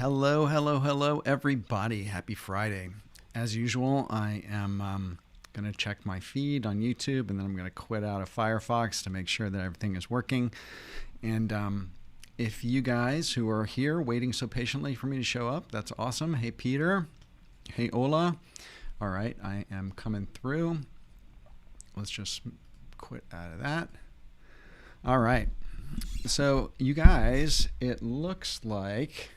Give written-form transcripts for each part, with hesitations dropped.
Hello, hello, hello, everybody. Happy Friday. As usual, I am going to check my feed on YouTube, and then I'm going to quit out of Firefox to make sure that everything is working. And if you guys who are here waiting so patiently for me to show up, that's awesome. Hey, Peter. Hey, Ola. All right, I am coming through. Let's just quit out of that. All right. So, you guys, it looks like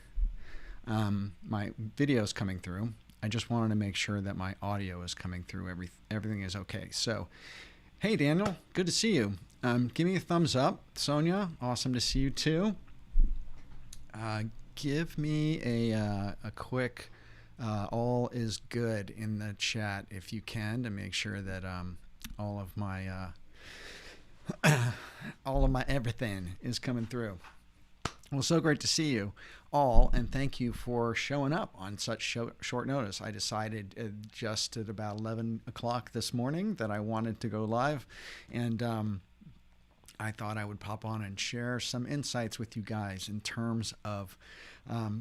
my video is coming through. I just wanted to make sure that my audio is coming through. Everything is okay. So, hey, Daniel, good to see you. Give me a thumbs up. Sonia, awesome to see you too. Give me a quick all is good in the chat if you can, to make sure that all of my everything is coming through. Well, so great to see you all, and thank you for showing up on such short notice. I decided just at about 11 o'clock this morning that I wanted to go live, and I thought I would pop on and share some insights with you guys in terms of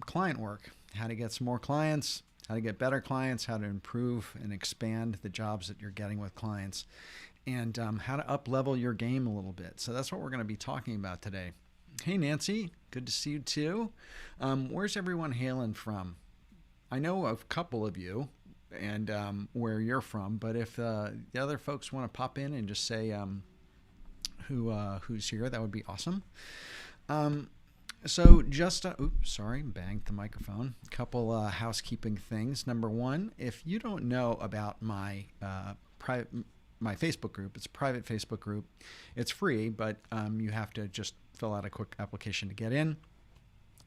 client work, how to get some more clients, how to get better clients, how to improve and expand the jobs that you're getting with clients, and how to up-level your game a little bit. So that's what we're going to be talking about today. Hey, Nancy, good to see you too. Where's everyone hailing from? I know a couple of you and where you're from, but if the other folks want to pop in and just say who's here, that would be awesome. So just, oops, sorry, banged the microphone. A couple housekeeping things. Number one, if you don't know about my Facebook group, it's a private Facebook group. It's free, but you have to just fill out a quick application to get in.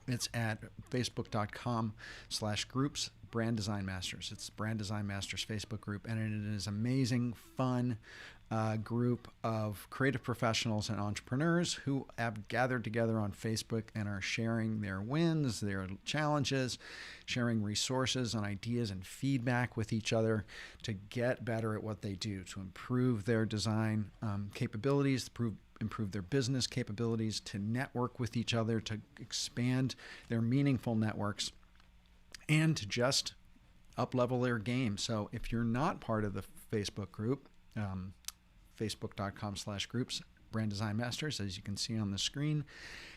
It's at facebook.com/groups Brand Design Masters. It's Brand Design Masters Facebook group, and it is amazing, fun group of creative professionals and entrepreneurs who have gathered together on Facebook and are sharing their wins, their challenges, sharing resources and ideas and feedback with each other to get better at what they do, to improve their design capabilities, improve their business capabilities, to network with each other, to expand their meaningful networks, and to just up-level their game. So if you're not part of the Facebook group, facebook.com/groups Brand Design Masters, as you can see on the screen,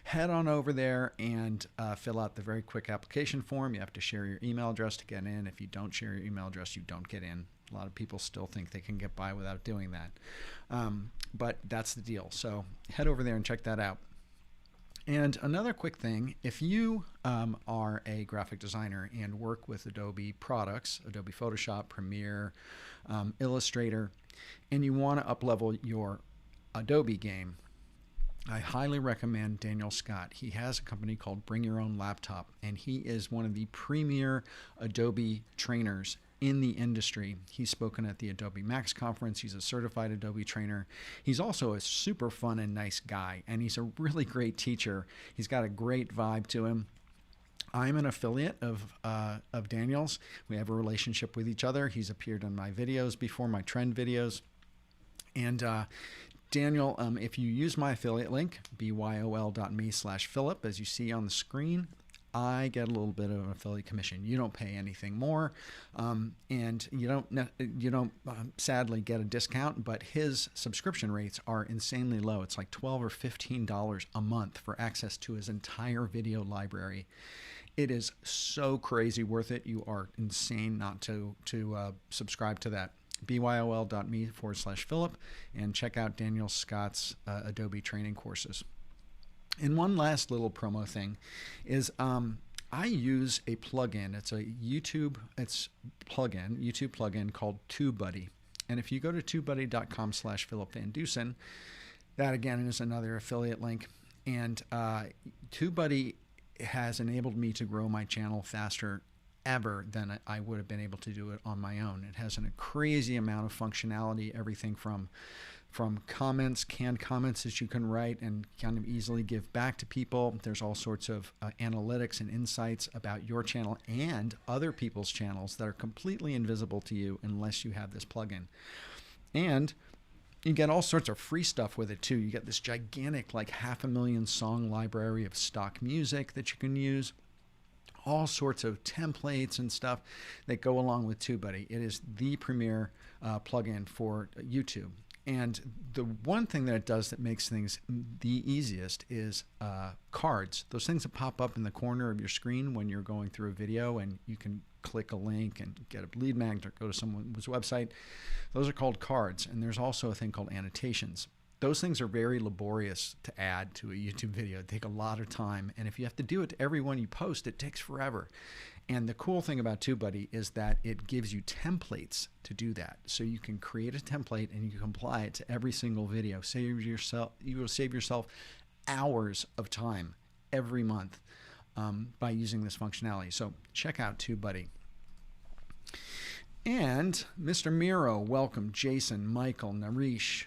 head on over there and fill out the very quick application form. You have to share your email address to get in. If you don't share your email address, you don't get in. A lot of people still think they can get by without doing that. But that's the deal. So head over there and check that out. And another quick thing, if you are a graphic designer and work with Adobe products, Adobe Photoshop, Premiere, Illustrator, and you want to up-level your Adobe game, I highly recommend Daniel Scott. He has a company called Bring Your Own Laptop, and he is one of the premier Adobe trainers in the industry. He's spoken at the Adobe Max conference. He's a certified Adobe trainer. He's also a super fun and nice guy, and he's a really great teacher. He's got a great vibe to him. I'm an affiliate of Daniel's. We have a relationship with each other. He's appeared on my videos before, my trend videos. And Daniel, if you use my affiliate link, byol.me/Philip, as you see on the screen, I get a little bit of an affiliate commission. You don't pay anything more, and you don't sadly get a discount, but his subscription rates are insanely low. It's like $12 or $15 a month for access to his entire video library. It is so crazy worth it. You are insane not to subscribe to that. byol.me/Philip, and check out Daniel Scott's Adobe training courses. And one last little promo thing is I use a plugin. It's a YouTube plugin called TubeBuddy. And if you go to tubebuddy.com/Philip VanDusen, that again is another affiliate link. And TubeBuddy has enabled me to grow my channel faster ever than I would have been able to do it on my own. It has a crazy amount of functionality, everything from comments, canned comments that you can write and kind of easily give back to people. There's all sorts of analytics and insights about your channel and other people's channels that are completely invisible to you unless you have this plugin. And you get all sorts of free stuff with it too. You get this gigantic, like 500,000 song library of stock music that you can use. all sorts of templates and stuff that go along with TubeBuddy. It is the premier plugin for YouTube. And the one thing that it does that makes things the easiest is cards. Those things that pop up in the corner of your screen when you're going through a video, and you can click a link and get a lead magnet or go to someone's website. Those are called cards. And there's also a thing called annotations. Those things are very laborious to add to a YouTube video. They take a lot of time. And if you have to do it to every one you post, it takes forever. And the cool thing about TubeBuddy is that it gives you templates to do that. So you can create a template and you can apply it to every single video. You will save yourself hours of time every month by using this functionality. So check out TubeBuddy. And Mr. Miro, welcome. Jason, Michael, Nareesh,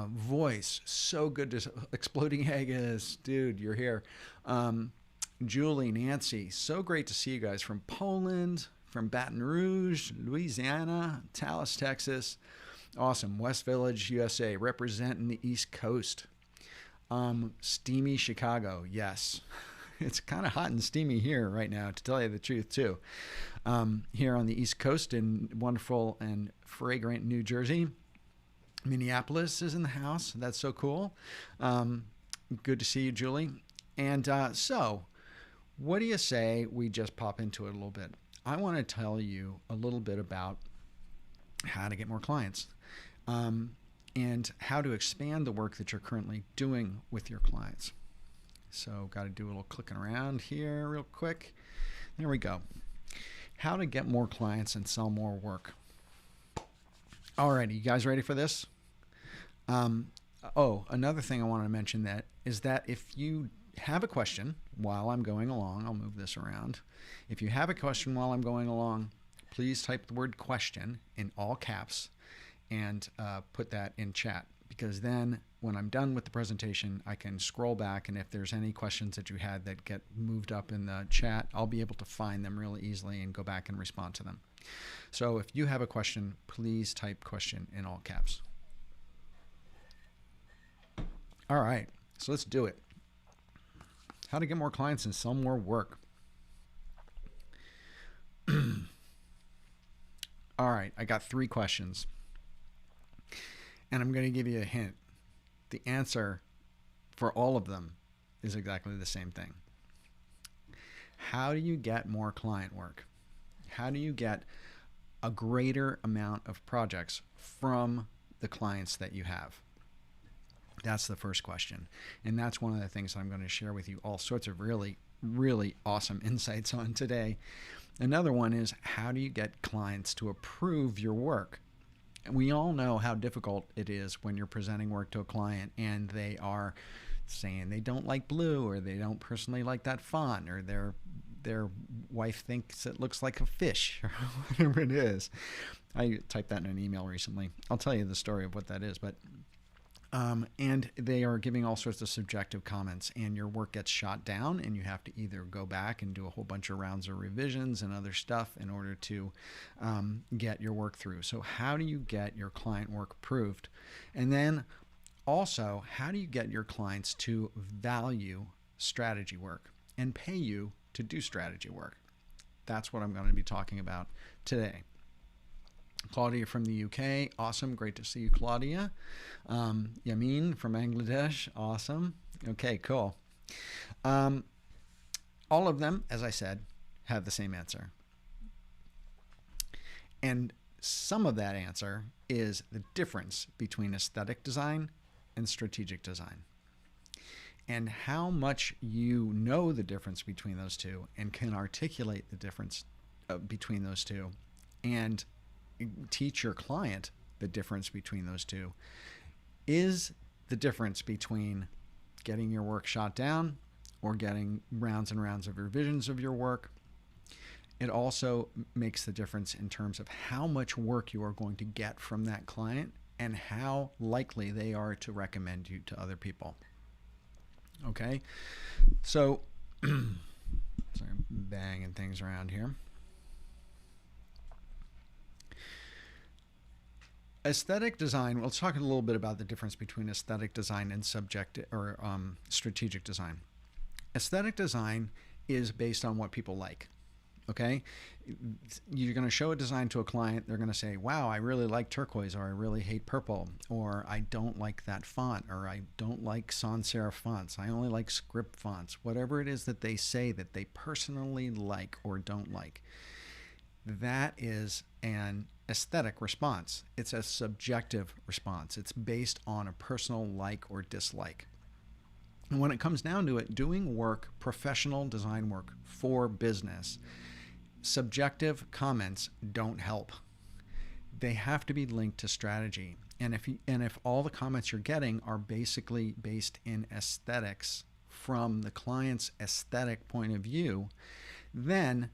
Voice, so good to Exploding Haggis, dude, you're here. Julie, Nancy, so great to see you guys from Poland, from Baton Rouge, Louisiana, Dallas, Texas. Awesome. West Village, USA, representing the East Coast. Steamy Chicago, yes. It's kind of hot and steamy here right now, to tell you the truth, too. Here on the East Coast in wonderful and fragrant New Jersey. Minneapolis is in the house. That's so cool. Good to see you, Julie. And so, what do you say we just pop into it a little bit? I want to tell you a little bit about how to get more clients and how to expand the work that you're currently doing with your clients. So, got to do a little clicking around here real quick. There we go. How to get more clients and sell more work. Alrighty, you guys ready for this? Another thing I wanted to mention is that if you have a question while I'm going along, I'll move this around. If you have a question while I'm going along, please type the word question in all caps and put that in chat, because then when I'm done with the presentation, I can scroll back, and if there's any questions that you had that get moved up in the chat, I'll be able to find them really easily and go back and respond to them. So if you have a question, please type question in all caps. All right, so let's do it. How to get more clients and sell more work. All right, I got 3 questions. And I'm going to give you a hint. The answer for all of them is exactly the same thing. How do you get more client work? How do you get a greater amount of projects from the clients that you have? That's the first question. And that's one of the things I'm going to share with you all sorts of really, really awesome insights on today. Another one is, how do you get clients to approve your work? And we all know how difficult it is when you're presenting work to a client and they are saying they don't like blue, or they don't personally like that font, or their wife thinks it looks like a fish, or whatever it is. I typed that in an email recently. I'll tell you the story of what that is, but and they are giving all sorts of subjective comments, and your work gets shot down, and you have to either go back and do a whole bunch of rounds of revisions and other stuff in order to get your work through. So how do you get your client work approved? And then also, how do you get your clients to value strategy work and pay you to do strategy work? That's what I'm going to be talking about today. Claudia from the UK, awesome, great to see you, Claudia. Yamin from Bangladesh, awesome. Okay, cool. All of them, as I said, have the same answer. And some of that answer is the difference between aesthetic design and strategic design. And how much you know the difference between those two and can articulate the difference between those two and teach your client the difference between those two is the difference between getting your work shot down or getting rounds and rounds of revisions of your work. It also makes the difference in terms of how much work you are going to get from that client and how likely they are to recommend you to other people. Okay, so sorry, I'm banging things around here. Aesthetic design, let's talk a little bit about the difference between aesthetic design and strategic design. Aesthetic design is based on what people like. Okay, you're going to show a design to a client. They're going to say, wow, I really like turquoise, or I really hate purple, or I don't like that font, or I don't like sans serif fonts. I only like script fonts. Whatever it is that they say that they personally like or don't like, that is an aesthetic response. It's a subjective response. It's based on a personal like or dislike. And when it comes down to it, doing work, professional design work for business, subjective comments don't help. They have to be linked to strategy. And if all the comments you're getting are basically based in aesthetics from the client's aesthetic point of view, then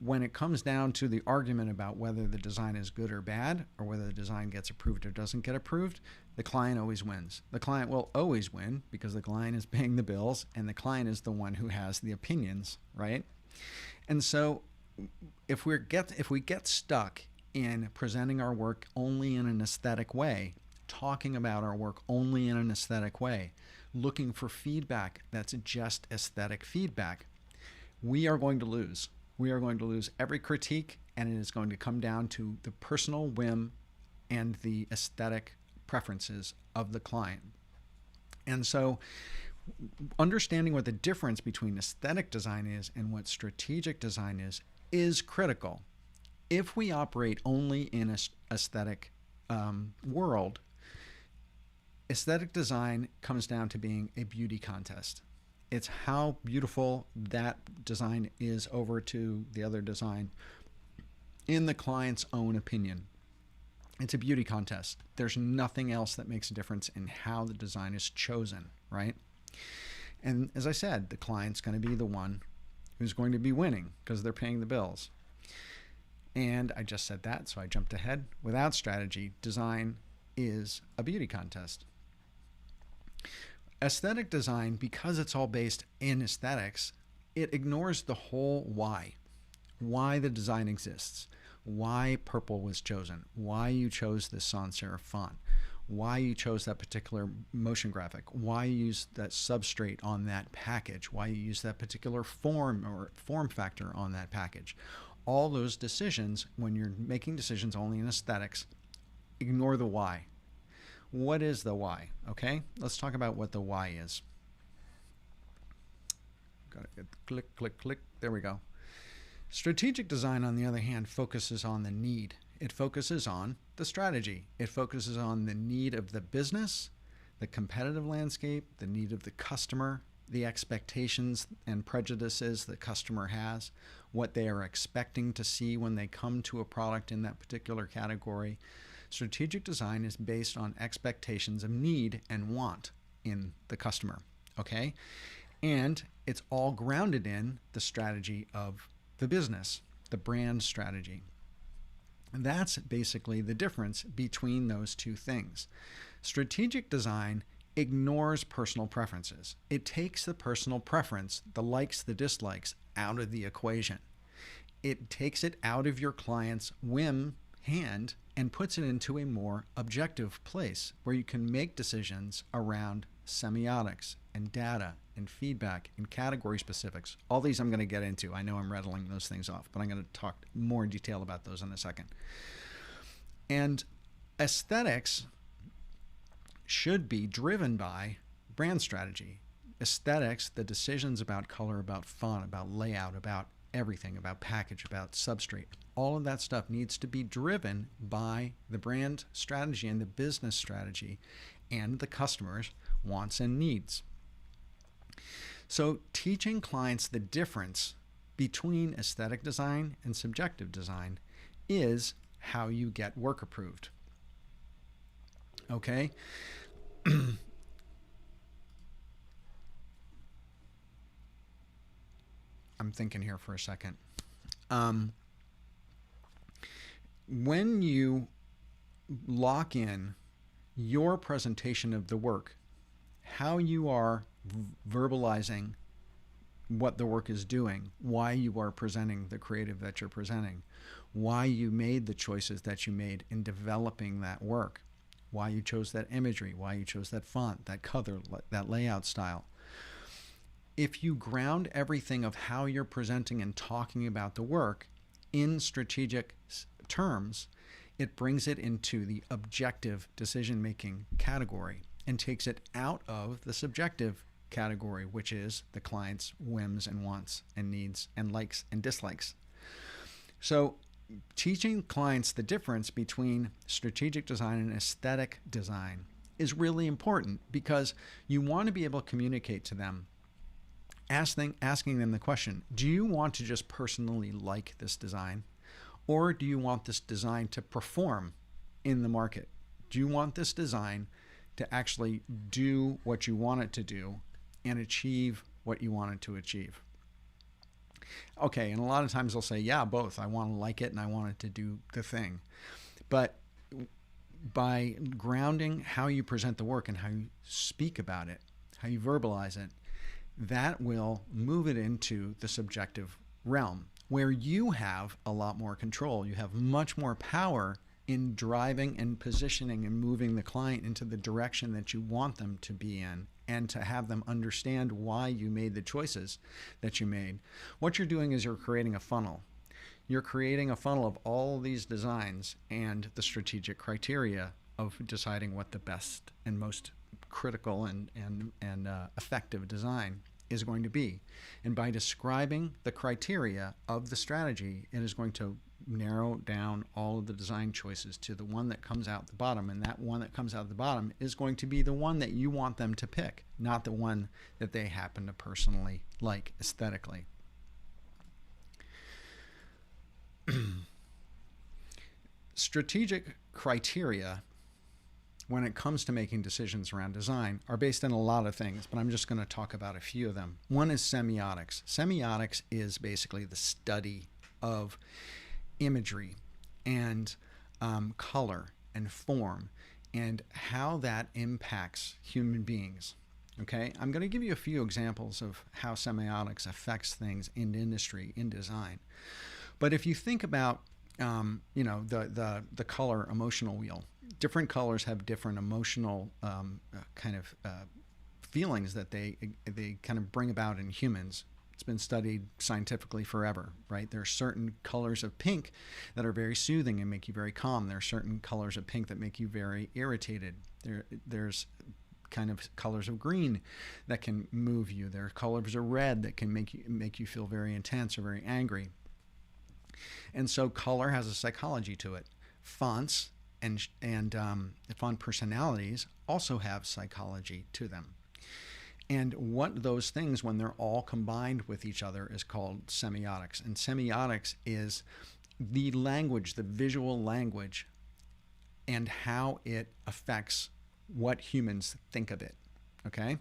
when it comes down to the argument about whether the design is good or bad, or whether the design gets approved or doesn't get approved, the client always wins. The client will always win because the client is paying the bills and the client is the one who has the opinions, right? And so if we get stuck in presenting our work only in an aesthetic way, talking about our work only in an aesthetic way, looking for feedback that's just aesthetic feedback, we are going to lose. We are going to lose every critique, and it is going to come down to the personal whim and the aesthetic preferences of the client. And so understanding what the difference between aesthetic design is and what strategic design is critical. If we operate only in an aesthetic world, aesthetic design comes down to being a beauty contest. It's how beautiful that design is over to the other design in the client's own opinion. It's a beauty contest. There's nothing else that makes a difference in how the design is chosen, right? And as I said, the client's going to be the one who's going to be winning because they're paying the bills. And I just said that, so I jumped ahead. Without strategy, design is a beauty contest. Aesthetic design, because it's all based in aesthetics, it ignores the whole why the design exists, why purple was chosen, why you chose this sans serif font, why you chose that particular motion graphic, why you use that substrate on that package, why you use that particular form or form factor on that package. All those decisions, when you're making decisions only in aesthetics, ignore the why. What is the why? Okay, let's talk about what the why is. Got to click, click, click. There we go. Strategic design, on the other hand, focuses on the need. It focuses on the strategy. It focuses on the need of the business, the competitive landscape, the need of the customer, the expectations and prejudices the customer has, what they are expecting to see when they come to a product in that particular category. Strategic design is based on expectations of need and want in the customer, okay? And it's all grounded in the strategy of the business, the brand strategy. And that's basically the difference between those two things. Strategic design ignores personal preferences. It takes the personal preference, the likes, the dislikes, out of the equation. It takes it out of your client's whim hand and puts it into a more objective place where you can make decisions around semiotics and data and feedback and category specifics. All these I'm going to get into. I know I'm rattling those things off, but I'm going to talk more in detail about those in a second. And aesthetics should be driven by brand strategy. Aesthetics, the decisions about color, about font, about layout, about everything, about package, about substrate, all of that stuff needs to be driven by the brand strategy and the business strategy and the customer's wants and needs. So teaching clients the difference between aesthetic design and subjective design is how you get work approved. Okay? I'm thinking here for a second. When you lock in your presentation of the work, how you are verbalizing what the work is doing, why you are presenting the creative that you're presenting, why you made the choices that you made in developing that work, why you chose that imagery, why you chose that font, that color, that layout style. if you ground everything of how you're presenting and talking about the work in strategic terms, it brings it into the objective decision-making category and takes it out of the subjective category, which is the client's whims and wants and needs and likes and dislikes. So teaching clients the difference between strategic design and aesthetic design is really important, because you want to be able to communicate to them, asking them the question, do you want to just personally like this design? Or do you want this design to perform in the market? Do you want this design to actually do what you want it to do and achieve what you want it to achieve? Okay, and a lot of times they'll say, yeah, both. I want to like it and I want it to do the thing. But by grounding how you present the work and how you speak about it, how you verbalize it, that will move it into the subjective realm, where you have a lot more control. You have much more power in driving and positioning and moving the client into the direction that you want them to be in, and to have them understand why you made the choices that you made. What you're doing is you're creating a funnel. You're creating a funnel of all these designs and the strategic criteria of deciding what the best and most critical and effective design is going to be. And by describing the criteria of the strategy, it is going to narrow down all of the design choices to the one that comes out the bottom. And that one that comes out the bottom is going to be the one that you want them to pick, not the one that they happen to personally like aesthetically. Strategic criteria, when it comes to making decisions around design, are based on a lot of things, but I'm just going to talk about a few of them. One is semiotics. Semiotics is basically the study of imagery and color and form and how that impacts human beings. Okay, I'm going to give you a few examples of how semiotics affects things in industry, in design. But if you think about the color emotional wheel, different colors have different emotional feelings that they kind of bring about in humans. It's been studied scientifically forever, right? There are certain colors of pink that are very soothing and make you very calm. There are certain colors of pink that make you very irritated. There's kind of colors of green that can move you. There are colors of red that can make you feel very intense or very angry. And so color has a psychology to it. Fonts and font personalities also have psychology to them. And what those things, when they're all combined with each other, is called semiotics. And semiotics is the language, the visual language, and how it affects what humans think of it. Okay?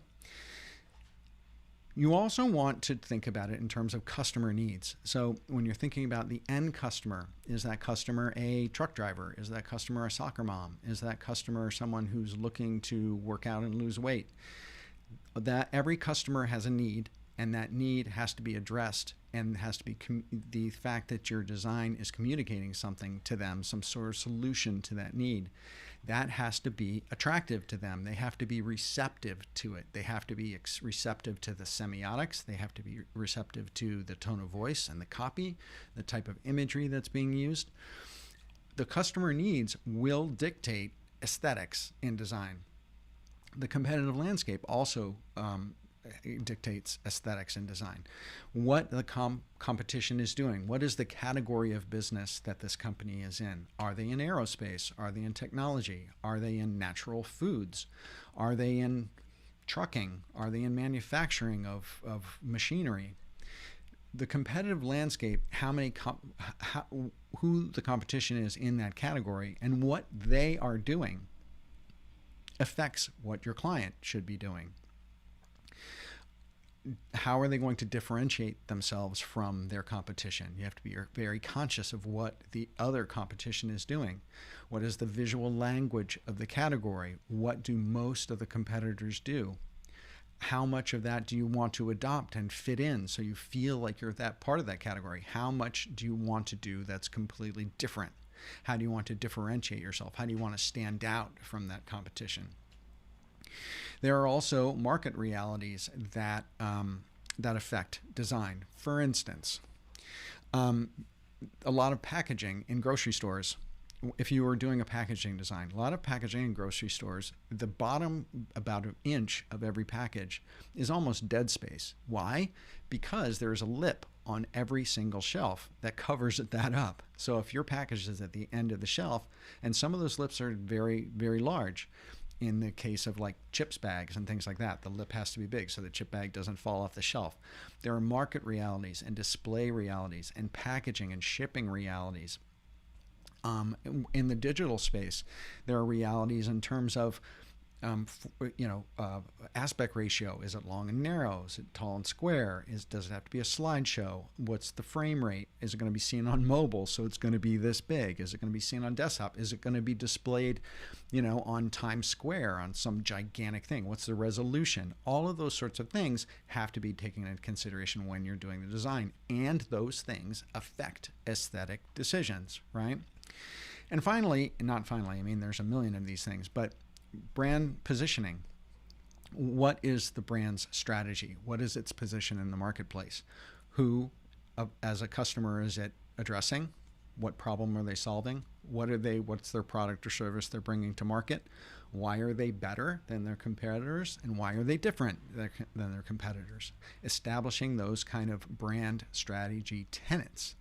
You also want to think about it in terms of customer needs. So when you're thinking about the end customer, is that customer a truck driver? Is that customer a soccer mom? Is that customer someone who's looking to work out and lose weight? That every customer has a need, and that need has to be addressed, and has to be the fact that your design is communicating something to them, some sort of solution to that need. That has to be attractive to them. They have to be receptive to it. They have to be receptive to the semiotics. They have to be receptive to the tone of voice and the copy, the type of imagery that's being used. The customer needs will dictate aesthetics in design. The competitive landscape also dictates aesthetics in design. What the competition is doing. What is the category of business that this company is in? Are they in aerospace? Are they in technology? Are they in natural foods? Are they in trucking? Are they in manufacturing of machinery? The competitive landscape, who the competition is in that category, and what they are doing affects what your client should be doing. How are they going to differentiate themselves from their competition? You have to be very conscious of what the other competition is doing. What is the visual language of the category? What do most of the competitors do? How much of that do you want to adopt and fit in so you feel like you're that part of that category? How much do you want to do that's completely different? How do you want to differentiate yourself? How do you want to stand out from that competition? There are also market realities that that affect design. For instance, a lot of packaging in grocery stores. If you were doing a packaging design, a lot of packaging in grocery stores, the bottom about an inch of every package is almost dead space. Why? Because there is a lip on every single shelf that covers that up. So if your package is at the end of the shelf, and some of those lips are very, very large, in the case of like chips bags and things like that, the lip has to be big so the chip bag doesn't fall off the shelf. There are market realities and display realities and packaging and shipping realities. In the digital space, there are realities in terms of, aspect ratio. Is it long and narrow? Is it tall and square? Does it have to be a slideshow? What's the frame rate? Is it going to be seen on mobile, so it's going to be this big? Is it going to be seen on desktop? Is it going to be displayed, on Times Square on some gigantic thing? What's the resolution? All of those sorts of things have to be taken into consideration when you're doing the design, and those things affect aesthetic decisions, right? And not finally, there's a million of these things, but brand positioning. What is the brand's strategy? What is its position in the marketplace? Who, as a customer, is it addressing? What problem are they solving? What's their product or service they're bringing to market? Why are they better than their competitors? And why are they different than their competitors? Establishing those kind of brand strategy tenets.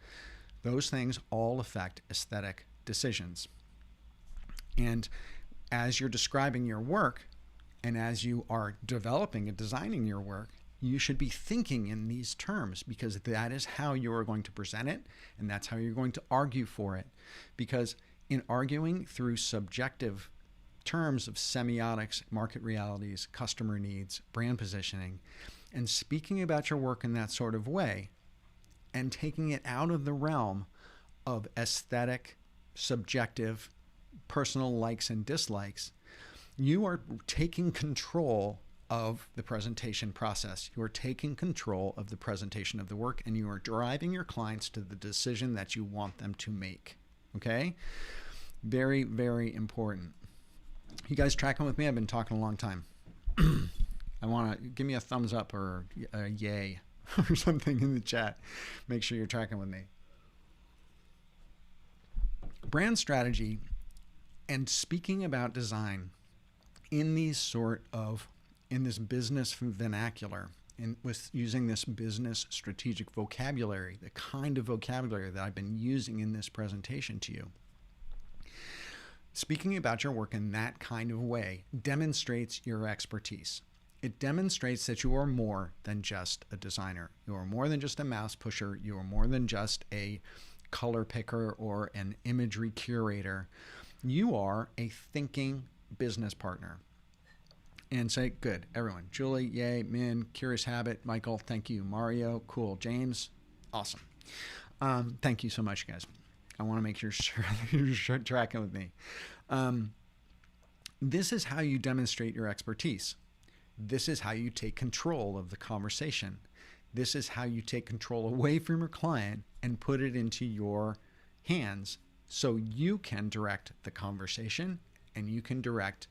Those things all affect aesthetic decisions. And as you're describing your work, and as you are developing and designing your work, you should be thinking in these terms, because that is how you are going to present it, and that's how you're going to argue for it. Because in arguing through subjective terms of semiotics, market realities, customer needs, brand positioning, and speaking about your work in that sort of way, and taking it out of the realm of aesthetic, subjective, personal likes and dislikes, you are taking control of the presentation process. You are taking control of the presentation of the work, and you are driving your clients to the decision that you want them to make. Okay? Very, very important. You guys tracking with me? I've been talking a long time. I want to give me a thumbs up or a yay or something in the chat. Make sure you're tracking with me. Brand strategy and speaking about design in this business vernacular, and with using this business strategic vocabulary, the kind of vocabulary that I've been using in this presentation to you. Speaking about your work in that kind of way demonstrates your expertise. It demonstrates that you are more than just a designer. You are more than just a mouse pusher. You are more than just a color picker or an imagery curator. You are a thinking business partner. And say, good, everyone. Julie, yay. Min, Curious Habit, Michael, thank you. Mario, cool. James, awesome. Thank you so much, guys. I want to make sure you're tracking with me. This is how you demonstrate your expertise. This is how you take control of the conversation. This is how you take control away from your client and put it into your hands, so you can direct the conversation and you can direct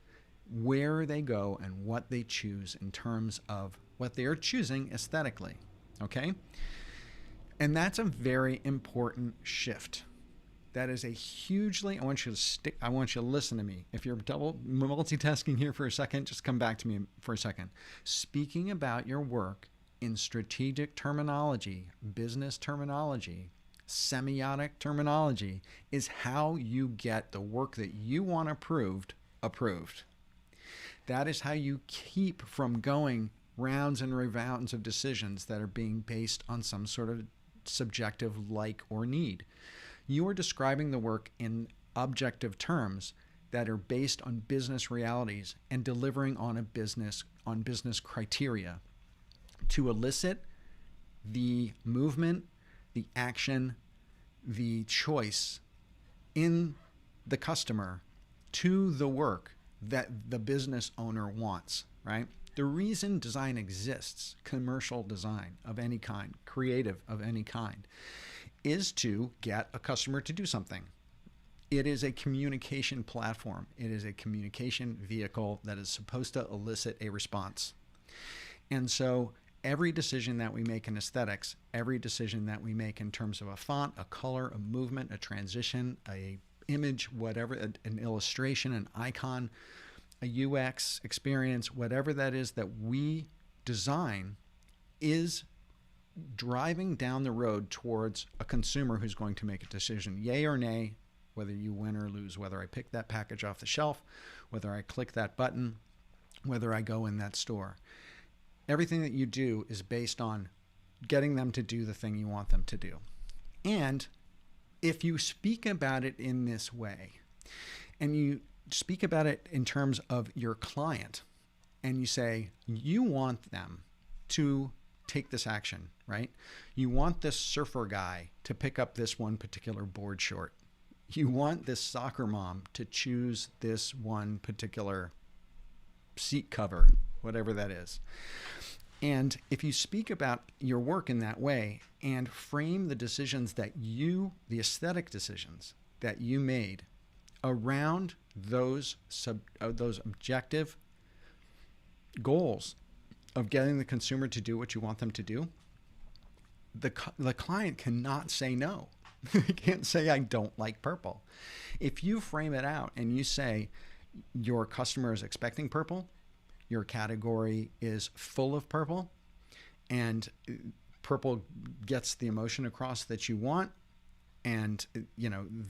where they go and what they choose in terms of what they are choosing aesthetically. Okay? And that's a very important shift. That is a hugely, I want you to listen to me. If you're double multitasking here for a second, just come back to me for a second. Speaking about your work in strategic terminology, business terminology, semiotic terminology is how you get the work that you want approved. That is how you keep from going rounds and rounds of decisions that are being based on some sort of subjective like or need. You are describing the work in objective terms that are based on business realities and delivering on business criteria to elicit the movement, the action, the choice in the customer to the work that the business owner wants, right? The reason design exists, commercial design of any kind, creative of any kind, is to get a customer to do something. It is a communication platform. It is a communication vehicle that is supposed to elicit a response. And so every decision that we make in aesthetics, every decision that we make in terms of a font, a color, a movement, a transition, a image, whatever, an illustration, an icon, a UX experience, whatever that is that we design is driving down the road towards a consumer who's going to make a decision, yay or nay, whether you win or lose, whether I pick that package off the shelf, whether I click that button, whether I go in that store. Everything that you do is based on getting them to do the thing you want them to do. And if you speak about it in this way, and you speak about it in terms of your client, and you say, you want them to take this action, right? You want this surfer guy to pick up this one particular board short. You want this soccer mom to choose this one particular seat cover, whatever that is. And if you speak about your work in that way and frame the decisions that the aesthetic decisions that you made around those objective goals of getting the consumer to do what you want them to do, the client cannot say no. They can't say, I don't like purple. If you frame it out and you say your customer is expecting purple, your category is full of purple, and purple gets the emotion across that you want, and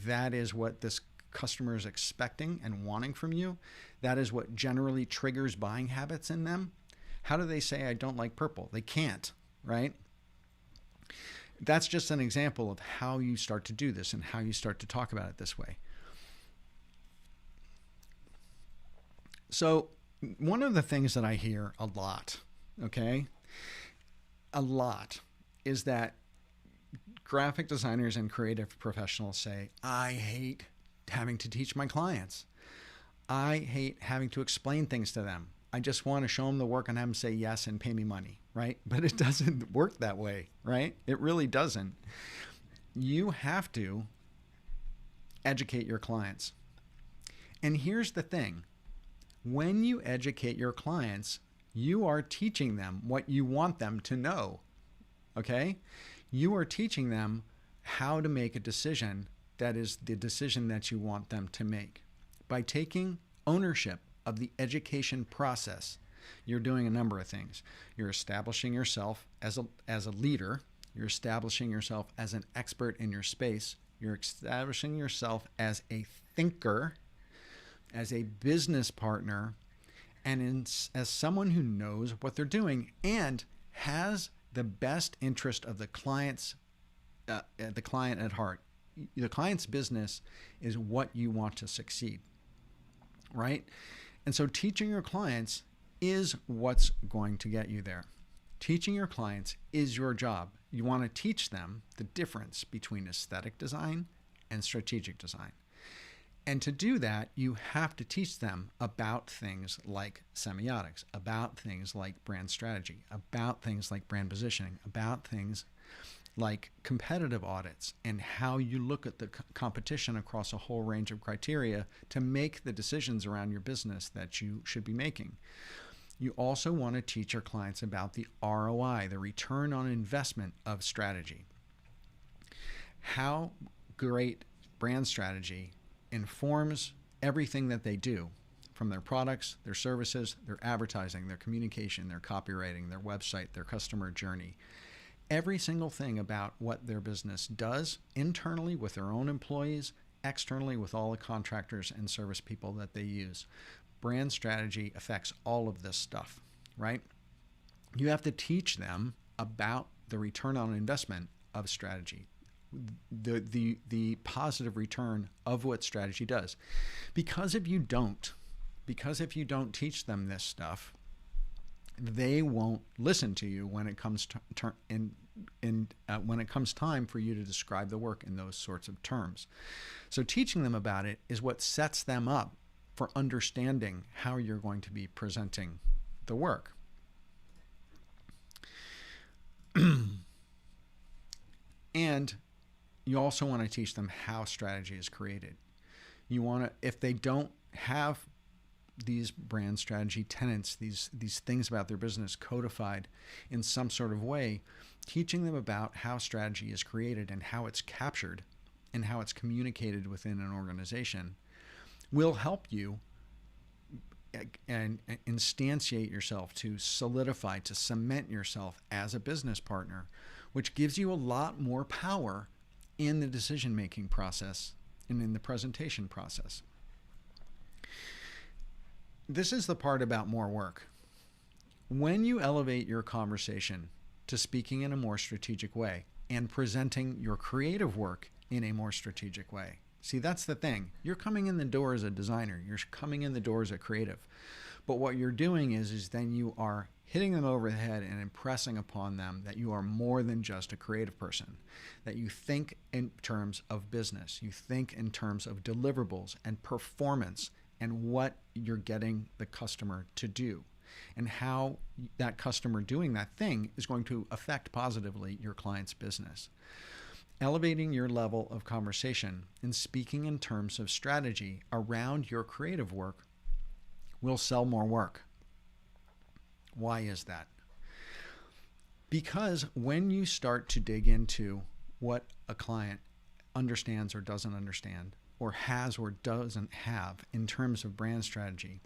that is what this customer is expecting and wanting from you. That is what generally triggers buying habits in them. How do they say, I don't like purple? They can't, right? That's just an example of how you start to do this and how you start to talk about it this way. So one of the things that I hear a lot, is that graphic designers and creative professionals say, I hate having to teach my clients. I hate having to explain things to them. I just want to show them the work and have them say yes and pay me money, right? But it doesn't work that way, right? It really doesn't. You have to educate your clients. And here's the thing. When you educate your clients, you are teaching them what you want them to know, okay? You are teaching them how to make a decision that is the decision that you want them to make. By taking ownership of the education process, you're doing a number of things. You're establishing yourself as a leader. You're establishing yourself as an expert in your space. You're establishing yourself as a thinker, as a business partner, and as someone who knows what they're doing and has the best interest of the client at heart. The client's business is what you want to succeed, right? And so teaching your clients is what's going to get you there. Teaching your clients is your job. You want to teach them the difference between aesthetic design and strategic design. And to do that, you have to teach them about things like semiotics, about things like brand strategy, about things like brand positioning, about things like competitive audits and how you look at the competition across a whole range of criteria to make the decisions around your business that you should be making. You also want to teach your clients about the ROI, the return on investment of strategy. How great brand strategy informs everything that they do, from their products, their services, their advertising, their communication, their copywriting, their website, their customer journey. Every single thing about what their business does internally with their own employees, externally with all the contractors and service people that they use. Brand strategy affects all of this stuff, right? You have to teach them about the return on investment of strategy, the positive return of what strategy does. Because if you don't teach them this stuff, they won't listen to you when it comes when it comes time for you to describe the work in those sorts of terms. So teaching them about it is what sets them up for understanding how you're going to be presenting the work. And you also want to teach them how strategy is created. You want to, if they don't have these brand strategy tenets, these things about their business codified in some sort of way, teaching them about how strategy is created and how it's captured and how it's communicated within an organization will help you and instantiate yourself, to solidify, to cement yourself as a business partner, which gives you a lot more power in the decision-making process and in the presentation process. This is the part about more work. When you elevate your conversation to speaking in a more strategic way and presenting your creative work in a more strategic way. See, that's the thing. You're coming in the door as a designer. You're coming in the door as a creative. But what you're doing is then you are hitting them over the head and impressing upon them that you are more than just a creative person, that you think in terms of business. You think in terms of deliverables and performance and what you're getting the customer to do, and how that customer doing that thing is going to affect positively your client's business. Elevating your level of conversation and speaking in terms of strategy around your creative work will sell more work. Why is that? Because when you start to dig into what a client understands or doesn't understand, or has or doesn't have in terms of brand strategy,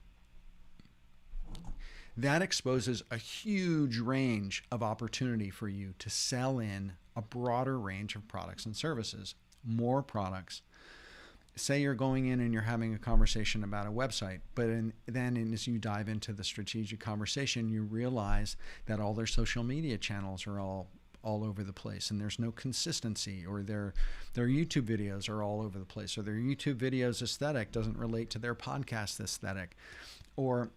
that exposes a huge range of opportunity for you to sell in a broader range of products and services, more products. Say you're going in and you're having a conversation about a website, but then as you dive into the strategic conversation, you realize that all their social media channels are all over the place, and there's no consistency, or their YouTube videos are all over the place, or their YouTube videos aesthetic doesn't relate to their podcast aesthetic, or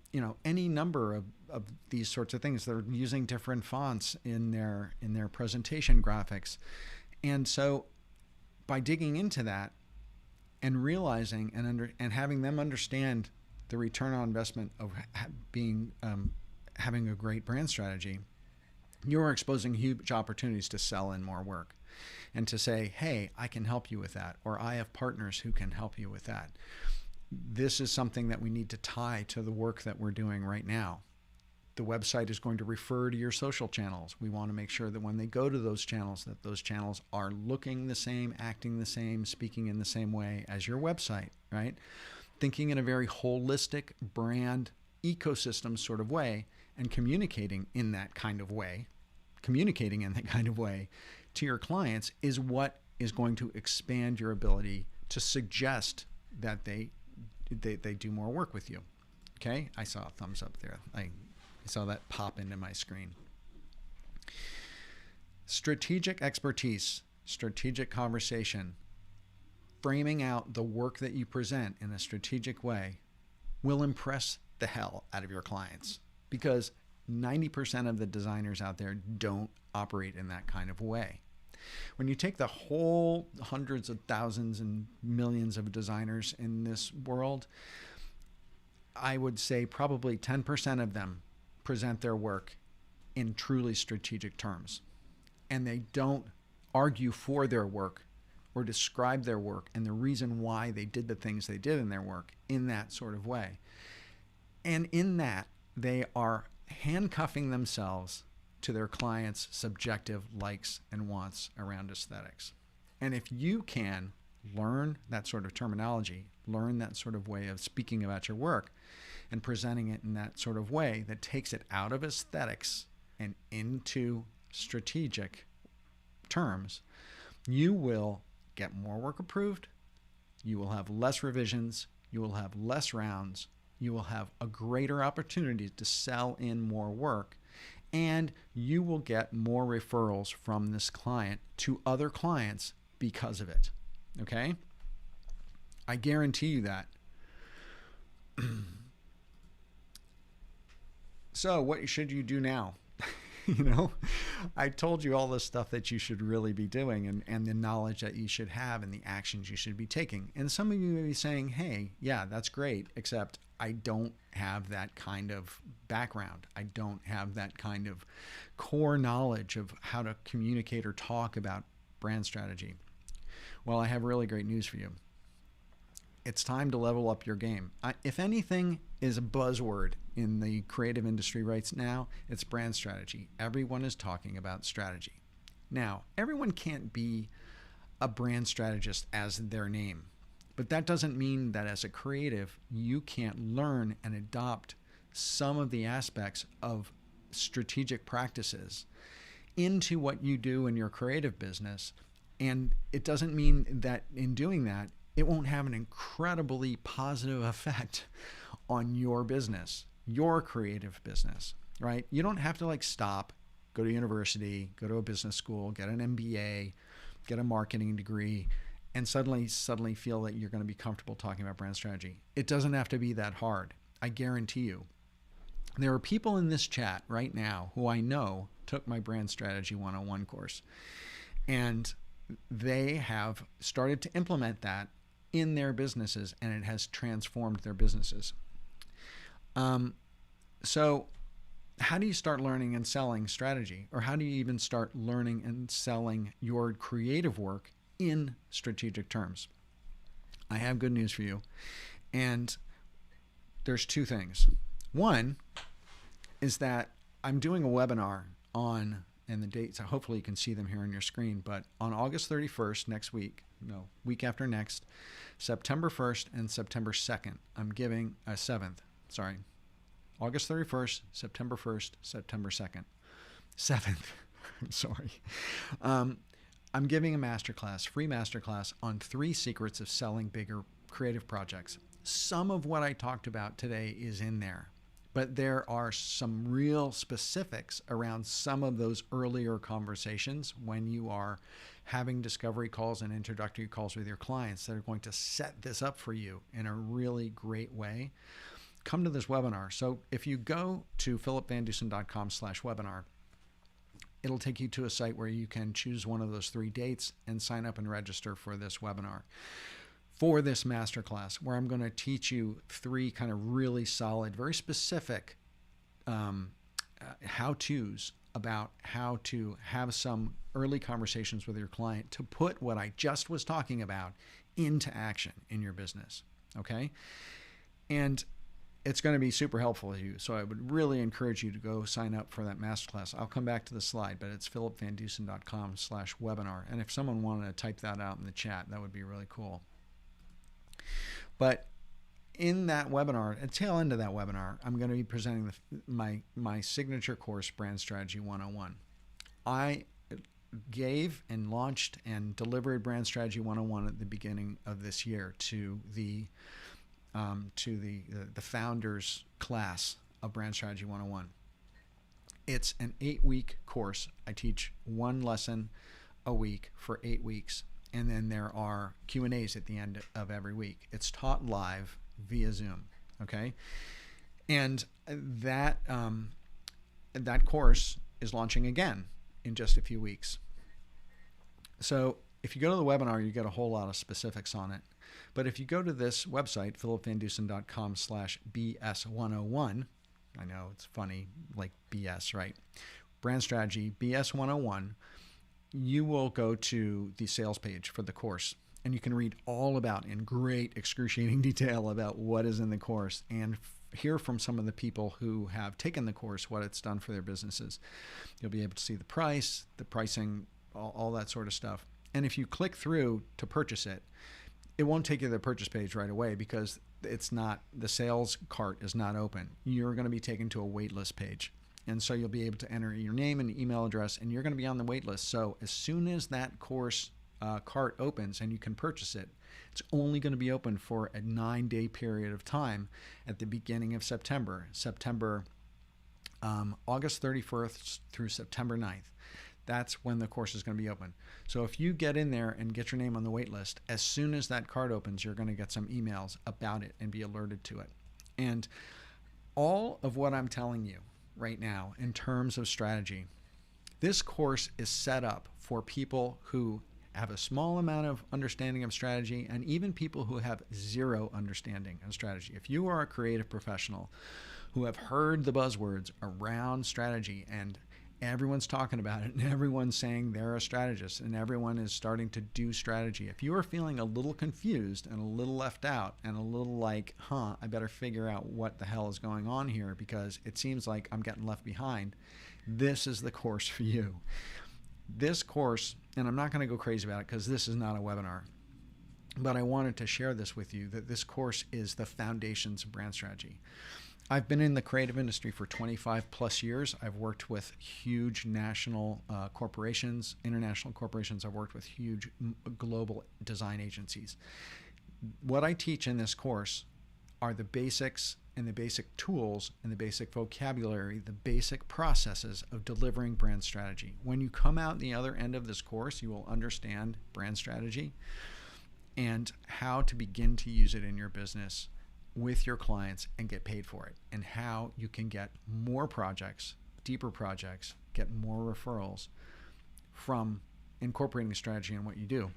any number of these sorts of things. They're using different fonts in their presentation graphics. And so by digging into that and realizing and having them understand the return on investment of having a great brand strategy, you're exposing huge opportunities to sell in more work and to say, hey, I can help you with that, or I have partners who can help you with that. This is something that we need to tie to the work that we're doing right now. The website is going to refer to your social channels. We want to make sure that when they go to those channels, that those channels are looking the same, acting the same, speaking in the same way as your website, right? Thinking in a very holistic brand ecosystem sort of way, and communicating in that kind of way to your clients is what is going to expand your ability to suggest that they do more work with you. Okay, I saw a thumbs up there. I saw that pop into my screen. Strategic expertise, strategic conversation, framing out the work that you present in a strategic way will impress the hell out of your clients, because 90% of the designers out there don't operate in that kind of way. When you take the whole hundreds of thousands and millions of designers in this world, I would say probably 10% of them present their work in truly strategic terms. And they don't argue for their work or describe their work and the reason why they did the things they did in their work in that sort of way. And in that, they are handcuffing themselves to their clients' subjective likes and wants around aesthetics. And if you can learn that sort of terminology, learn that sort of way of speaking about your work and presenting it in that sort of way that takes it out of aesthetics and into strategic terms, you will get more work approved, you will have less revisions, you will have less rounds, you will have a greater opportunity to sell in more work, and you will get more referrals from this client to other clients because of it. Okay? I guarantee you that. So what should you do now? I told you all the stuff that you should really be doing and the knowledge that you should have and the actions you should be taking. And some of you may be saying, hey, yeah, that's great, except I don't have that kind of background. I don't have that kind of core knowledge of how to communicate or talk about brand strategy. Well, I have really great news for you. It's time to level up your game. If anything is a buzzword in the creative industry right now, it's brand strategy. Everyone is talking about strategy. Now, everyone can't be a brand strategist as their name, but that doesn't mean that as a creative, you can't learn and adopt some of the aspects of strategic practices into what you do in your creative business. And it doesn't mean that in doing that, it won't have an incredibly positive effect on your business, your creative business, right? You don't have to stop, go to university, go to a business school, get an MBA, get a marketing degree, and suddenly feel that you're going to be comfortable talking about brand strategy. It doesn't have to be that hard. I guarantee you. There are people in this chat right now who I know took my Brand Strategy 101 course, and they have started to implement that in their businesses, and it has transformed their businesses. So how do you start learning and selling strategy? Or how do you even start learning and selling your creative work in strategic terms? I have good news for you. And there's two things. One is that I'm doing a webinar on, and the dates, hopefully you can see them here on your screen, but on August 31st, next week, week after next, September 1st and September 2nd, I'm giving a 7th, August 31st, September 1st, September 2nd, 7th, I'm sorry. I'm giving a masterclass, free masterclass on 3 secrets of selling bigger creative projects. Some of what I talked about today is in there, but there are some real specifics around some of those earlier conversations when you are having discovery calls and introductory calls with your clients that are going to set this up for you in a really great way. Come to this webinar. So if you go to philipvandusen.com/webinar, it'll take you to a site where you can choose one of those 3 dates and sign up and register for this webinar. For this masterclass, where I'm going to teach you 3 kind of really solid, very specific how-tos about how to have some early conversations with your client to put what I just was talking about into action in your business, okay? And it's going to be super helpful to you, so I would really encourage you to go sign up for that masterclass. I'll come back to the slide, but it's philipvandusen.com/webinar, and if someone wanted to type that out in the chat, that would be really cool. But in that webinar, at the tail end of that webinar, I'm going to be presenting my signature course, Brand Strategy 101. I gave and launched and delivered Brand Strategy 101 at the beginning of this year to the founders class of Brand Strategy 101. It's an 8-week course. I teach 1 lesson a week for 8 weeks. And then there are Q&As at the end of every week. It's taught live via Zoom, okay? And that course is launching again in just a few weeks. So if you go to the webinar, you get a whole lot of specifics on it. But if you go to this website, philipvandusen.com/BS101, I know it's funny, like BS, right? Brand Strategy BS 101, you will go to the sales page for the course, and you can read all about, in great excruciating detail, about what is in the course and hear from some of the people who have taken the course, what it's done for their businesses. You'll be able to see the price, the pricing, all that sort of stuff. And if you click through to purchase it, it won't take you to the purchase page right away because it's not, the sales cart is not open. You're going to be taken to a waitlist page. And so you'll be able to enter your name and email address, and you're going to be on the wait list. So as soon as that course cart opens and you can purchase it, it's only going to be open for a 9-day period of time at the beginning of September, August 31st through September 9th. That's when the course is going to be open. So if you get in there and get your name on the wait list, as soon as that cart opens, you're going to get some emails about it and be alerted to it. And all of what I'm telling you right now in terms of strategy, this course is set up for people who have a small amount of understanding of strategy and even people who have zero understanding of strategy. If you are a creative professional who have heard the buzzwords around strategy and Everyone's talking about it, and everyone's saying they're a strategist, and everyone is starting to do strategy. If you are feeling a little confused and a little left out and a little like, I better figure out what the hell is going on here because it seems like I'm getting left behind, this is the course for you. This course, and I'm not going to go crazy about it because this is not a webinar, but I wanted to share this with you, that this course is the foundations of brand strategy. I've been in the creative industry for 25 plus years. I've worked with huge national corporations, international corporations. I've worked with huge global design agencies. What I teach in this course are the basics and the basic tools and the basic vocabulary, the basic processes of delivering brand strategy. When you come out the other end of this course, you will understand brand strategy and how to begin to use it in your business with your clients and get paid for it, and how you can get more projects, deeper projects, get more referrals from incorporating strategy in what you do.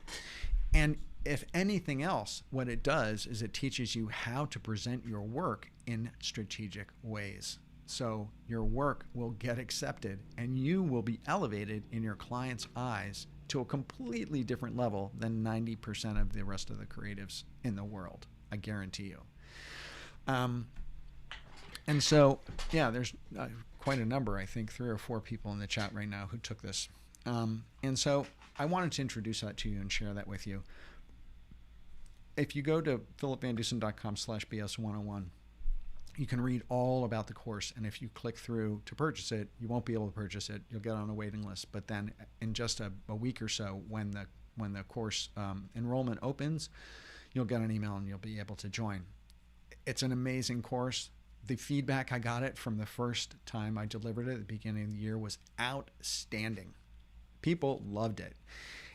And if anything else, what it does is it teaches you how to present your work in strategic ways. So your work will get accepted and you will be elevated in your client's eyes to a completely different level than 90% of the rest of the creatives in the world. I guarantee you. And so, yeah, there's quite a number, I think 3 or 4 people in the chat right now who took this. And so I wanted to introduce that to you and share that with you. If you go to philipvandusen.com/BS101, you can read all about the course. And if you click through to purchase it, you won't be able to purchase it. You'll get on a waiting list. But then in just a week or so, when the course enrollment opens, you'll get an email and you'll be able to join. It's an amazing course. The feedback I got it from the first time I delivered it at the beginning of the year was outstanding. People loved it.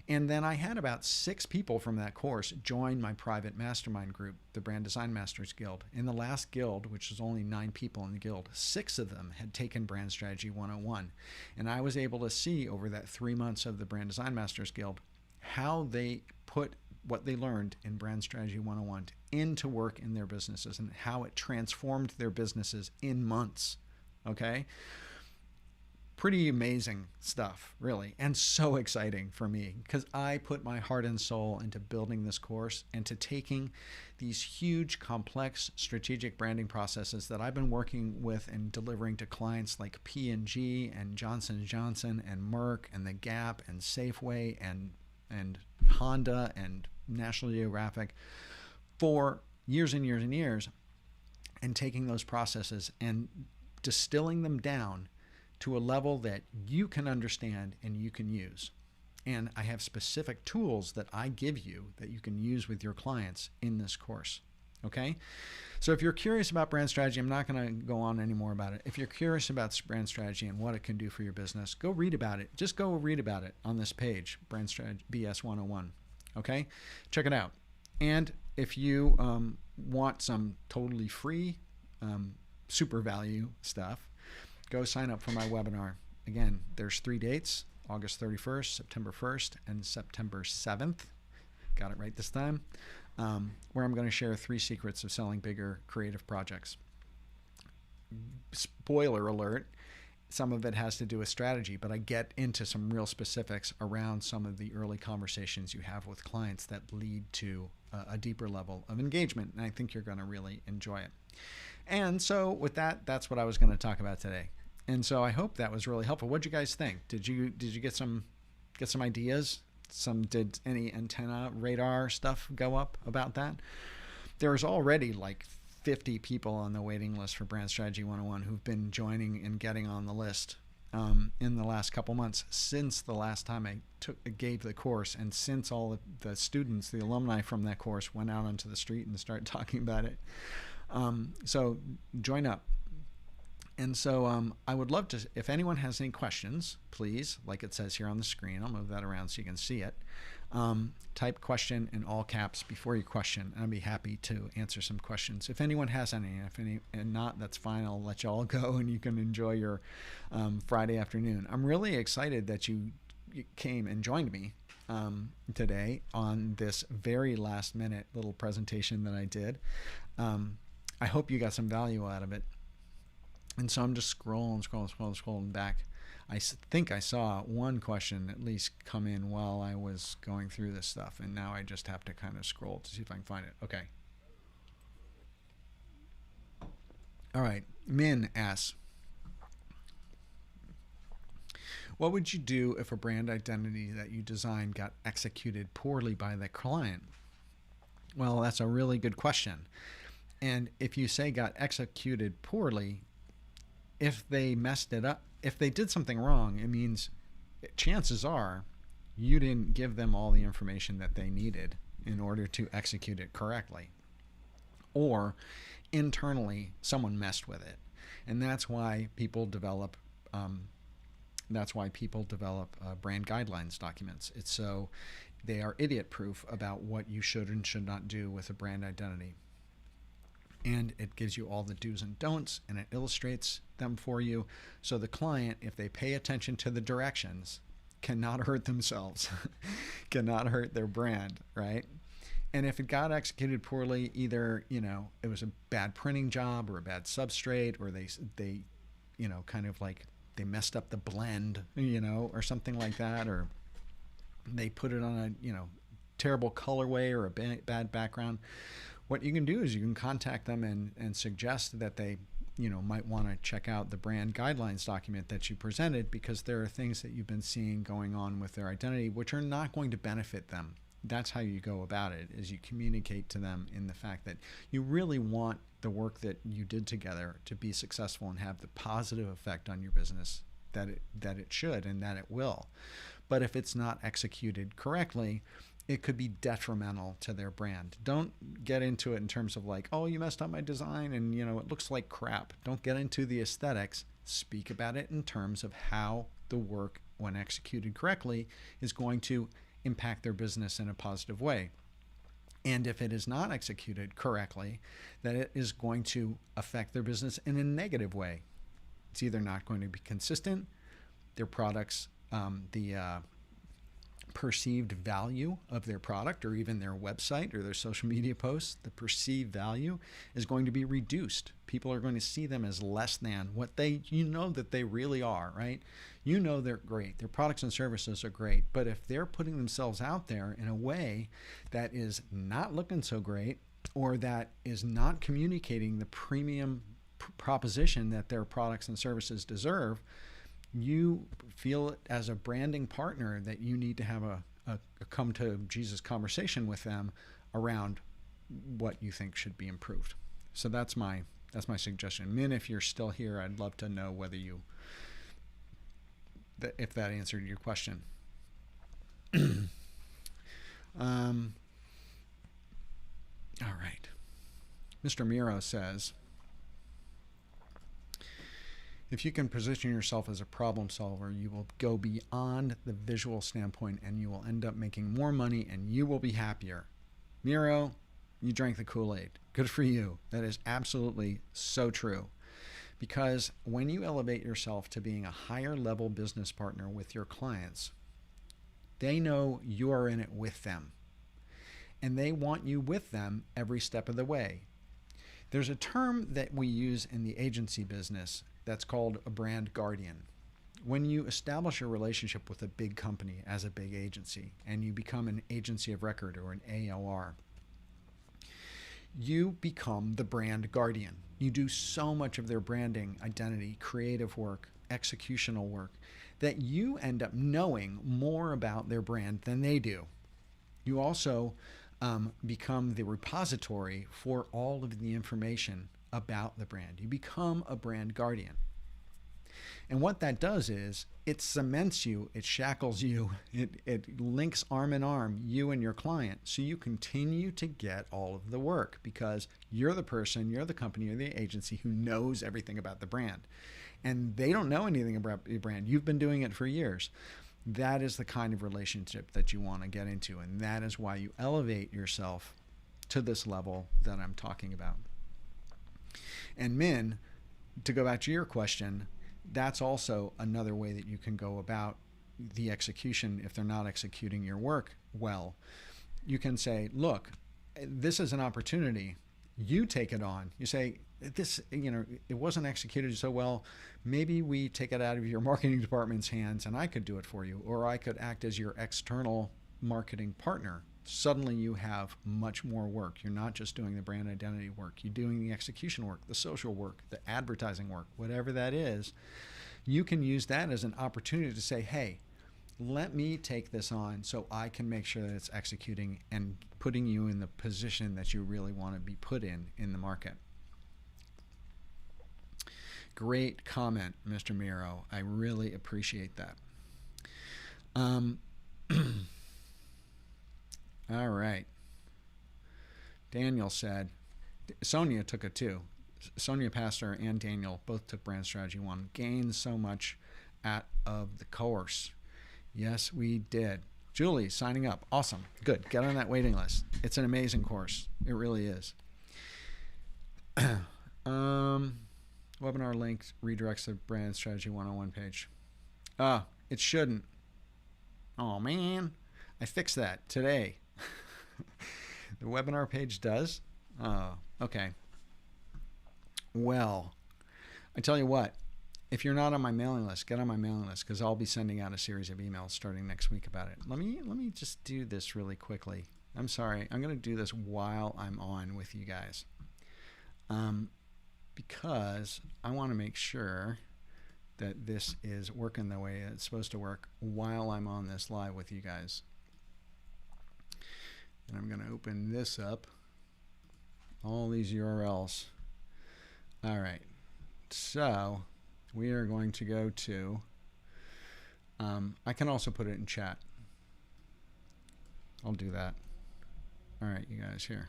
And then I had about 6 people from that course join my private mastermind group, the Brand Design Masters Guild. In the last guild, which was only 9 people in the guild, 6 of them had taken Brand Strategy 101. And I was able to see over that 3 months of the Brand Design Masters Guild how they put what they learned in Brand Strategy 101 into work in their businesses and how it transformed their businesses in months. Okay? Pretty amazing stuff, really, and so exciting for me because I put my heart and soul into building this course and to taking these huge, complex strategic branding processes that I've been working with and delivering to clients like P&G and Johnson & Johnson and Merck and The Gap and Safeway and Honda and National Geographic for years and years and years, and taking those processes and distilling them down to a level that you can understand and you can use. And I have specific tools that I give you that you can use with your clients in this course. Okay? So if you're curious about brand strategy, I'm not going to go on any more about it. If you're curious about brand strategy and what it can do for your business, go read about it. Just go read about it on this page, Brand Strategy BS 101. Okay? Check it out. And if you want some totally free super value stuff, go sign up for my webinar. Again, there's 3 dates, August 31st, September 1st, and September 7th. Got it right this time. Where I'm going to share 3 secrets of selling bigger creative projects. Spoiler alert, some of it has to do with strategy, but I get into some real specifics around some of the early conversations you have with clients that lead to a deeper level of engagement, and I think you're going to really enjoy it. And so with that, that's what I was going to talk about today. And so I hope that was really helpful. What'd you guys think? Did you get some ideas? Did any antenna radar stuff go up about that? There's already like 50 people on the waiting list for Brand Strategy 101 who've been joining and getting on the list in the last couple months since the last time I gave the course, and since all the students, the alumni from that course went out onto the street and started talking about it. So join up. And so I would love to, if anyone has any questions, please, like it says here on the screen, I'll move that around so you can see it. Type question in all caps before your question, and I'd be happy to answer some questions. If anyone has any, and not, that's fine. I'll let you all go and you can enjoy your Friday afternoon. I'm really excited that you came and joined me today on this very last minute little presentation that I did. I hope you got some value out of it. And so I'm just scrolling back. think I saw one question at least come in while I was going through this stuff, and now I just have to kind of scroll to see if I can find it. Okay. All right. Min asks, what would you do if a brand identity that you designed got executed poorly by the client? Well, that's a really good question. And if you say got executed poorly, if they messed it up, if they did something wrong, it means chances are you didn't give them all the information that they needed in order to execute it correctly. Or internally, someone messed with it. And that's why people develop brand guidelines documents. It's so they are idiot proof about what you should and should not do with a brand identity. And it gives you all the do's and don'ts, and it illustrates them for you. So the client, if they pay attention to the directions, cannot hurt themselves, cannot hurt their brand, right? And if it got executed poorly, either, it was a bad printing job or a bad substrate, or they kind of like they messed up the blend, or something like that, or they put it on a, terrible colorway or a bad background. What you can do is you can contact them and suggest that they, might want to check out the brand guidelines document that you presented, because there are things that you've been seeing going on with their identity which are not going to benefit them. That's how you go about it, is you communicate to them in the fact that you really want the work that you did together to be successful and have the positive effect on your business that it should and that it will. But if it's not executed correctly, it could be detrimental to their brand. Don't get into it in terms of like, oh, you messed up my design and it looks like crap. Don't get into the aesthetics. Speak about it in terms of how the work, when executed correctly, is going to impact their business in a positive way. And if it is not executed correctly, that it is going to affect their business in a negative way. It's either not going to be consistent, their products, the perceived value of their product or even their website or their social media posts, the perceived value is going to be reduced. People are going to see them as less than what that they really are, right? They're great. Their products and services are great. But if they're putting themselves out there in a way that is not looking so great, or that is not communicating the premium proposition that their products and services deserve, you feel as a branding partner that you need to have a come to Jesus conversation with them around what you think should be improved. So that's my suggestion. Min, if you're still here, I'd love to know whether if that answered your question. All right. Mr. Miro says, if you can position yourself as a problem solver, you will go beyond the visual standpoint and you will end up making more money and you will be happier. Miro, you drank the Kool-Aid. Good for you. That is absolutely so true. Because when you elevate yourself to being a higher level business partner with your clients, they know you are in it with them. And they want you with them every step of the way. There's a term that we use in the agency business that's called a brand guardian. When you establish a relationship with a big company as a big agency and you become an agency of record or an AOR, you become the brand guardian. You do so much of their branding, identity, creative work, executional work, that you end up knowing more about their brand than they do. You also become the repository for all of the information about the brand. You become a brand guardian. And what that does is it cements you, it shackles you, it links arm in arm, you and your client, so you continue to get all of the work because you're the person, you're the company, you're the agency who knows everything about the brand. And they don't know anything about your brand. You've been doing it for years. That is the kind of relationship that you want to get into. And that is why you elevate yourself to this level that I'm talking about. And Min, to go back to your question, that's also another way that you can go about the execution if they're not executing your work well. You can say, look, this is an opportunity. You take it on. You say, this, it wasn't executed so well. Maybe we take it out of your marketing department's hands and I could do it for you, or I could act as your external marketing partner. Suddenly you have much more work. You're not just doing the brand identity work. You're doing the execution work, the social work, the advertising work, whatever that is. You can use that as an opportunity to say, hey, let me take this on so I can make sure that it's executing and putting you in the position that you really want to be put in the market. Great comment, Mr. Miro. I really appreciate that. All right. Daniel said, Sonia took it too. Sonia Pastor and Daniel both took Brand Strategy 1. Gained so much out of the course. Yes, we did. Julie, signing up. Awesome. Good. Get on that waiting list. It's an amazing course. It really is. Webinar link redirects the Brand Strategy 101 page. It shouldn't. Oh, man. I fixed that today. The webinar page does? Oh, okay. Well, I tell you what. If you're not on my mailing list, get on my mailing list because I'll be sending out a series of emails starting next week about it. Let me just do this really quickly. I'm sorry. I'm going to do this while I'm on with you guys. Because I want to make sure that this is working the way it's supposed to work while I'm on this live with you guys. And I'm going to open this up. All these URLs. All right. So we are going to go to, I can also put it in chat. I'll do that. All right, you guys here.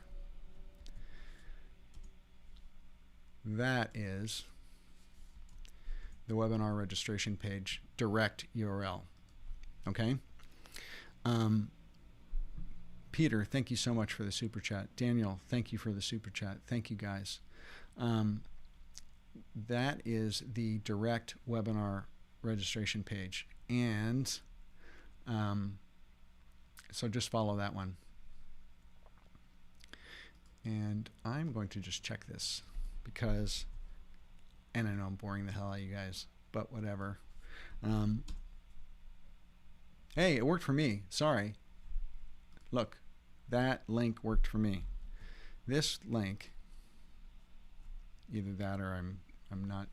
That is the webinar registration page, direct URL. Okay. Peter, thank you so much for the super chat. Daniel, thank you for the super chat. Thank you guys. That is the direct webinar registration page. And so just follow that one. And I'm going to just check this because, and I know I'm boring the hell out of you guys, but whatever. Hey, it worked for me. Sorry. Look, that link worked for me. This link, either that or I'm not.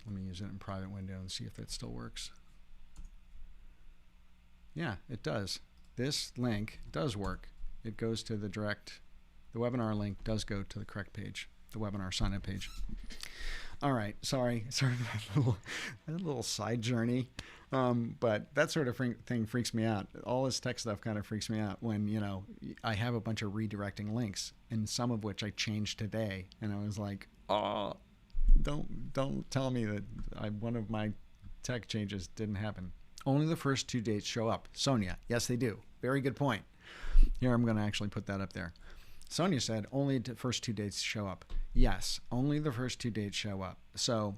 Let me use it in private window and see if it still works. Yeah, it does. This link does work. It goes to the direct, the webinar link does go to the correct page, the webinar sign up page. All right, sorry for that little side journey. But that sort of thing freaks me out. All this tech stuff kind of freaks me out when, you know, I have a bunch of redirecting links and some of which I changed today. And I was like, oh, don't tell me that one of my tech changes didn't happen. Only the first 2 dates show up. Sonia, yes, they do. Very good point. Here, I'm going to actually put that up there. Sonia said only the first 2 dates show up. Yes, only the first 2 dates show up. So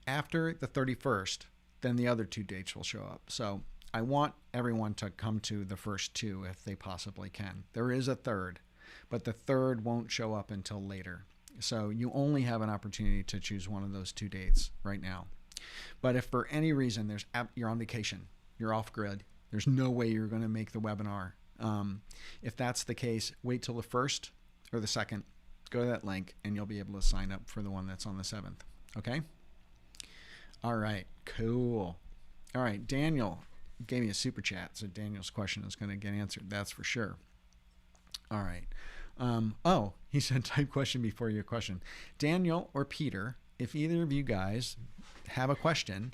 after the 31st, then the other 2 dates will show up. So I want everyone to come to the first 2 if they possibly can. There is a third, but the third won't show up until later. So you only have an opportunity to choose one of those 2 dates right now. But if for any reason you're on vacation, you're off grid, there's no way you're going to make the webinar. If that's the case, wait till the 1st or the 2nd, go to that link and you'll be able to sign up for the one that's on the 7th. Okay? All right, cool. All right, Daniel gave me a super chat, so Daniel's question is going to get answered. That's for sure. All right. Oh, he said type question before your question. Daniel or Peter, if either of you guys have a question,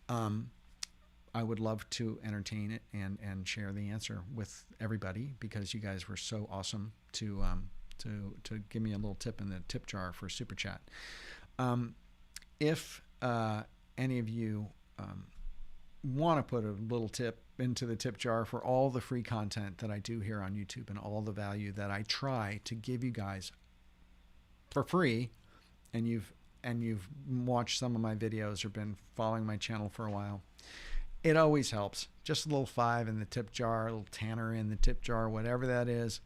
I would love to entertain it and share the answer with everybody because you guys were so awesome to give me a little tip in the tip jar for super chat. If any of you want to put a little tip into the tip jar for all the free content that I do here on YouTube and all the value that I try to give you guys for free, and you've watched some of my videos or been following my channel for a while, it always helps. Just a little $5 in the tip jar, a little tanner in the tip jar, whatever that is.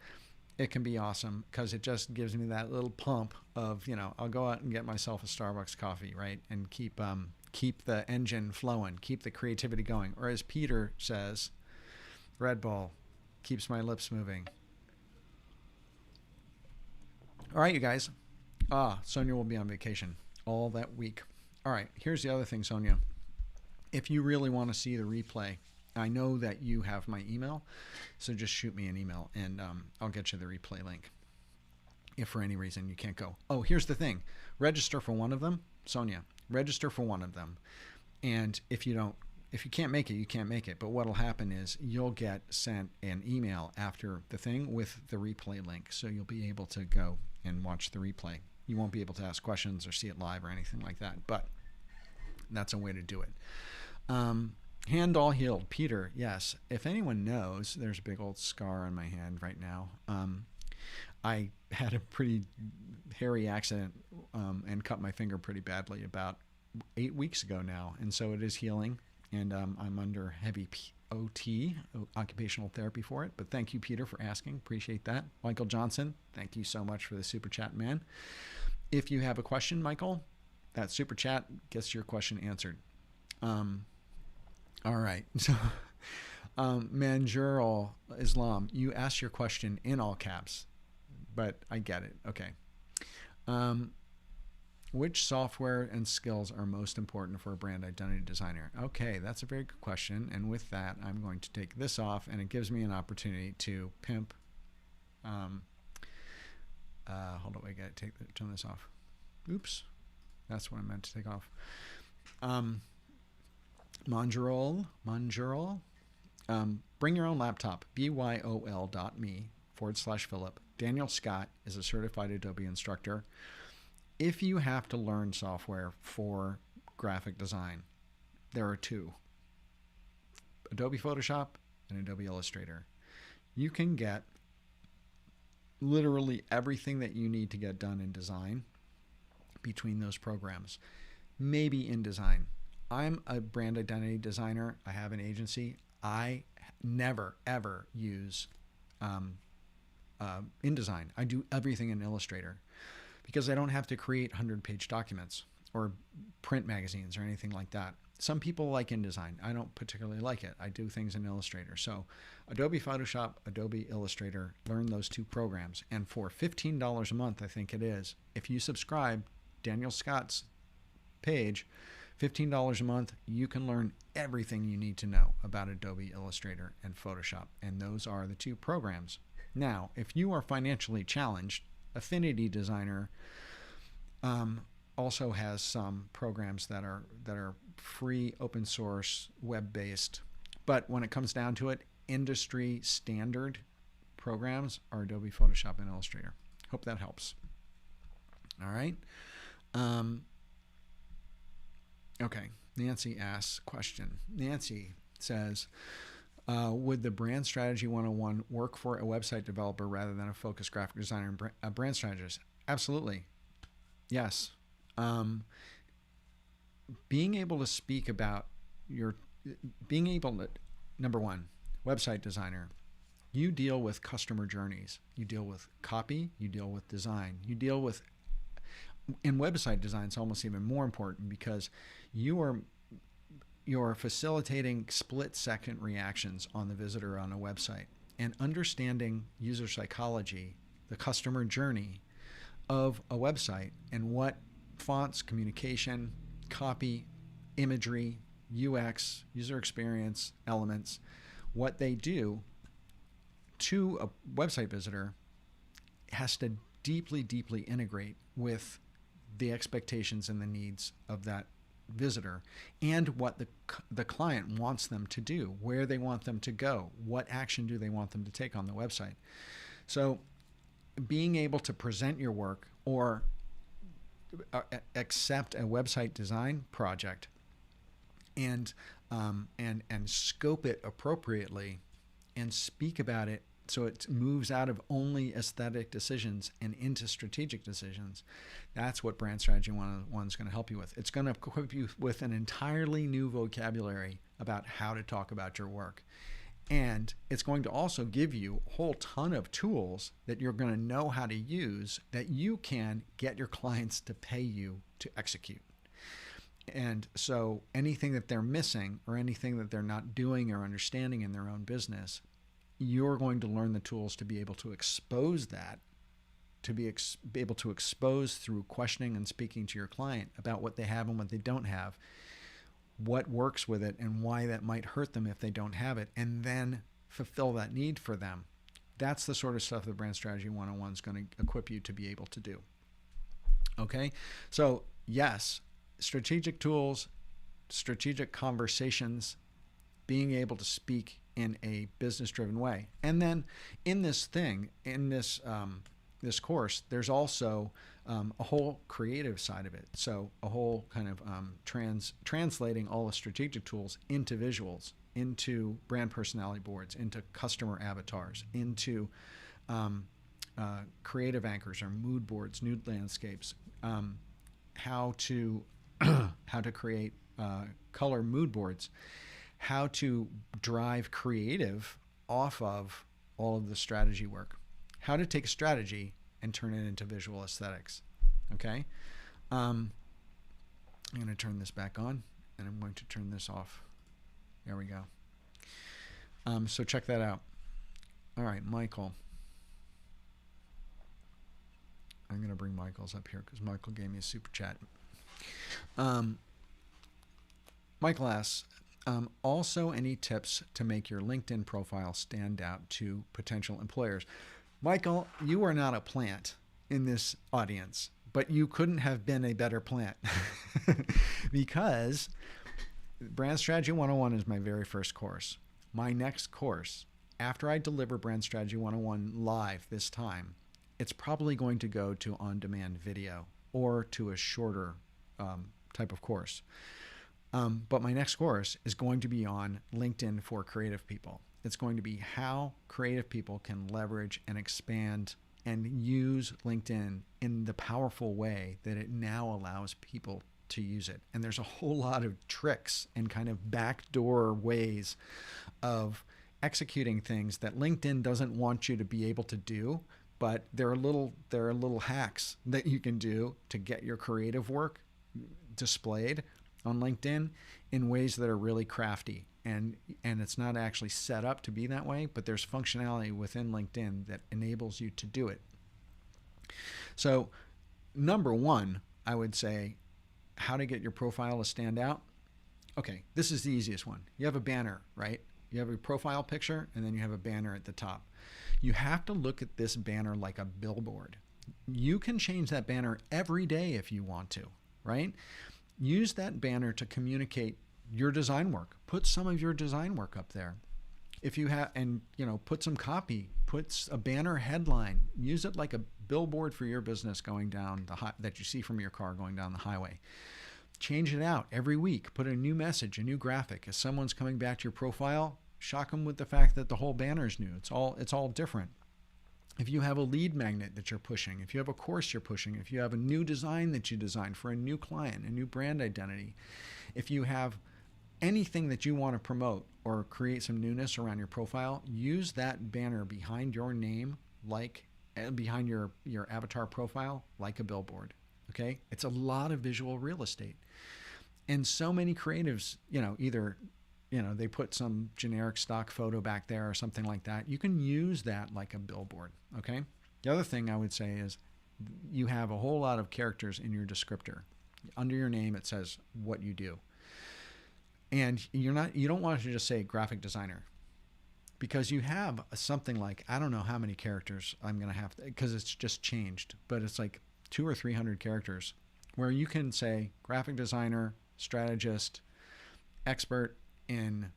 it can be awesome because it just gives me that little pump of, I'll go out and get myself a Starbucks coffee, right? And keep the engine flowing, keep the creativity going. Or as Peter says, Red Bull keeps my lips moving. All right, you guys. Sonia will be on vacation all that week. All right, here's the other thing, Sonia. If you really want to see the replay, I know that you have my email, so just shoot me an email and I'll get you the replay link if for any reason you can't go. Oh, here's the thing. Register for one of them. Sonia, register for one of them. And if you can't make it, you can't make it. But what'll happen is you'll get sent an email after the thing with the replay link. So you'll be able to go and watch the replay. You won't be able to ask questions or see it live or anything like that, but that's a way to do it. Hand all healed. Peter, yes. If anyone knows, there's a big old scar on my hand right now. I had a pretty hairy accident and cut my finger pretty badly about 8 weeks ago now. And so it is healing, and I'm under heavy OT, occupational therapy for it. But thank you, Peter, for asking. Appreciate that. Michael Johnson, thank you so much for the super chat, man. If you have a question, Michael, that super chat gets your question answered. All right. So, Manjurul Islam, you asked your question in all caps, but I get it. Okay. Which software and skills are most important for a brand identity designer? Okay, that's a very good question. And with that, I'm going to take this off, and it gives me an opportunity to pimp. Hold on, I gotta turn this off. Oops, that's what I meant to take off. Manjurul, bring your own laptop, byol.me/Philip. Daniel Scott is a certified Adobe instructor. If you have to learn software for graphic design, there are two, Adobe Photoshop and Adobe Illustrator. You can get literally everything that you need to get done in design between those programs, maybe InDesign. I'm a brand identity designer. I have an agency. I never, ever use InDesign. I do everything in Illustrator because I don't have to create 100-page documents or print magazines or anything like that. Some people like InDesign. I don't particularly like it. I do things in Illustrator. So Adobe Photoshop, Adobe Illustrator, learn those two programs. And for $15 a month, I think it is, if you subscribe, Daniel Scott's page, $15 a month, you can learn everything you need to know about Adobe Illustrator and Photoshop. And those are the two programs. Now, if you are financially challenged, Affinity Designer also has some programs that are free, open source, web-based. But when it comes down to it, industry standard programs are Adobe Photoshop and Illustrator. Hope that helps. All right. Okay. Nancy asks question. Nancy says, would the brand strategy 101 work for a website developer rather than a focused graphic designer and a brand strategist? Absolutely. Yes. Being able to speak about number one, website designer, you deal with customer journeys, you deal with copy, you deal with design, you deal with, in website design, it's almost even more important because you're facilitating split-second reactions on the visitor on a website and understanding user psychology, the customer journey of a website and what fonts, communication, copy, imagery, UX, user experience elements, what they do to a website visitor has to deeply, deeply integrate with the expectations and the needs of that visitor and what the client wants them to do, where they want them to go, what action do they want them to take on the website. So being able to present your work or accept a website design project and scope it appropriately and speak about it so it moves out of only aesthetic decisions and into strategic decisions. That's what Brand Strategy 101 is going to help you with. It's going to equip you with an entirely new vocabulary about how to talk about your work. And it's going to also give you a whole ton of tools that you're going to know how to use that you can get your clients to pay you to execute. And so anything that they're missing or anything that they're not doing or understanding in their own business, you're going to learn the tools to be able to expose that, to be able to expose through questioning and speaking to your client about what they have and what they don't have, what works with it and why that might hurt them if they don't have it, and then fulfill that need for them. That's the sort of stuff that Brand Strategy 101 is going to equip you to be able to do. Okay? So yes, strategic tools, strategic conversations, being able to speak in a business-driven way. And then in this thing, in this course, there's also a whole creative side of it. So a whole kind of translating all the strategic tools into visuals, into brand personality boards, into customer avatars, into creative anchors or mood boards, mood landscapes, how to create color mood boards, how to drive creative off of all of the strategy work, how to take a strategy and turn it into visual aesthetics. Okay? I'm going to turn this back on, and I'm going to turn this off. There we go. So check that out. All right, Michael. I'm going to bring Michael's up here because Michael gave me a super chat. Michael asks, also any tips to make your LinkedIn profile stand out to potential employers? Michael, you are not a plant in this audience, but you couldn't have been a better plant because Brand Strategy 101 is my very first course. My next course, after I deliver Brand Strategy 101 live this time, it's probably going to go to on-demand video or to a shorter type of course. But my next course is going to be on LinkedIn for creative people. It's going to be how creative people can leverage and expand and use LinkedIn in the powerful way that it now allows people to use it. And there's a whole lot of tricks and kind of backdoor ways of executing things that LinkedIn doesn't want you to be able to do, but there are little hacks that you can do to get your creative work displayed on LinkedIn in ways that are really crafty. And it's not actually set up to be that way, but there's functionality within LinkedIn that enables you to do it. So number one, I would say how to get your profile to stand out. Okay, this is the easiest one. You have a banner, right? You have a profile picture and then you have a banner at the top. You have to look at this banner like a billboard. You can change that banner every day if you want to, right? Use that banner to communicate your design work. Put some of your design work up there. If you have, and put some copy, put a banner headline, use it like a billboard for your business going down that you see from your car going down the highway. Change it out every week. Put a new message, a new graphic. If someone's coming back to your profile, shock them with the fact that the whole banner is new. It's all different. If you have a lead magnet that you're pushing, if you have a course you're pushing, if you have a new design that you designed for a new client, a new brand identity, if you have anything that you want to promote or create some newness around your profile, use that banner behind your name, like behind your avatar profile, like a billboard. Okay? It's a lot of visual real estate. And so many creatives, either they put some generic stock photo back there or something like that. You can use that like a billboard, okay? The other thing I would say is you have a whole lot of characters in your descriptor. Under your name, it says what you do. And you don't want to just say graphic designer because you have something like, I don't know how many characters I'm going to have because it's just changed, but it's like 200 or 300 characters where you can say graphic designer, strategist, expert in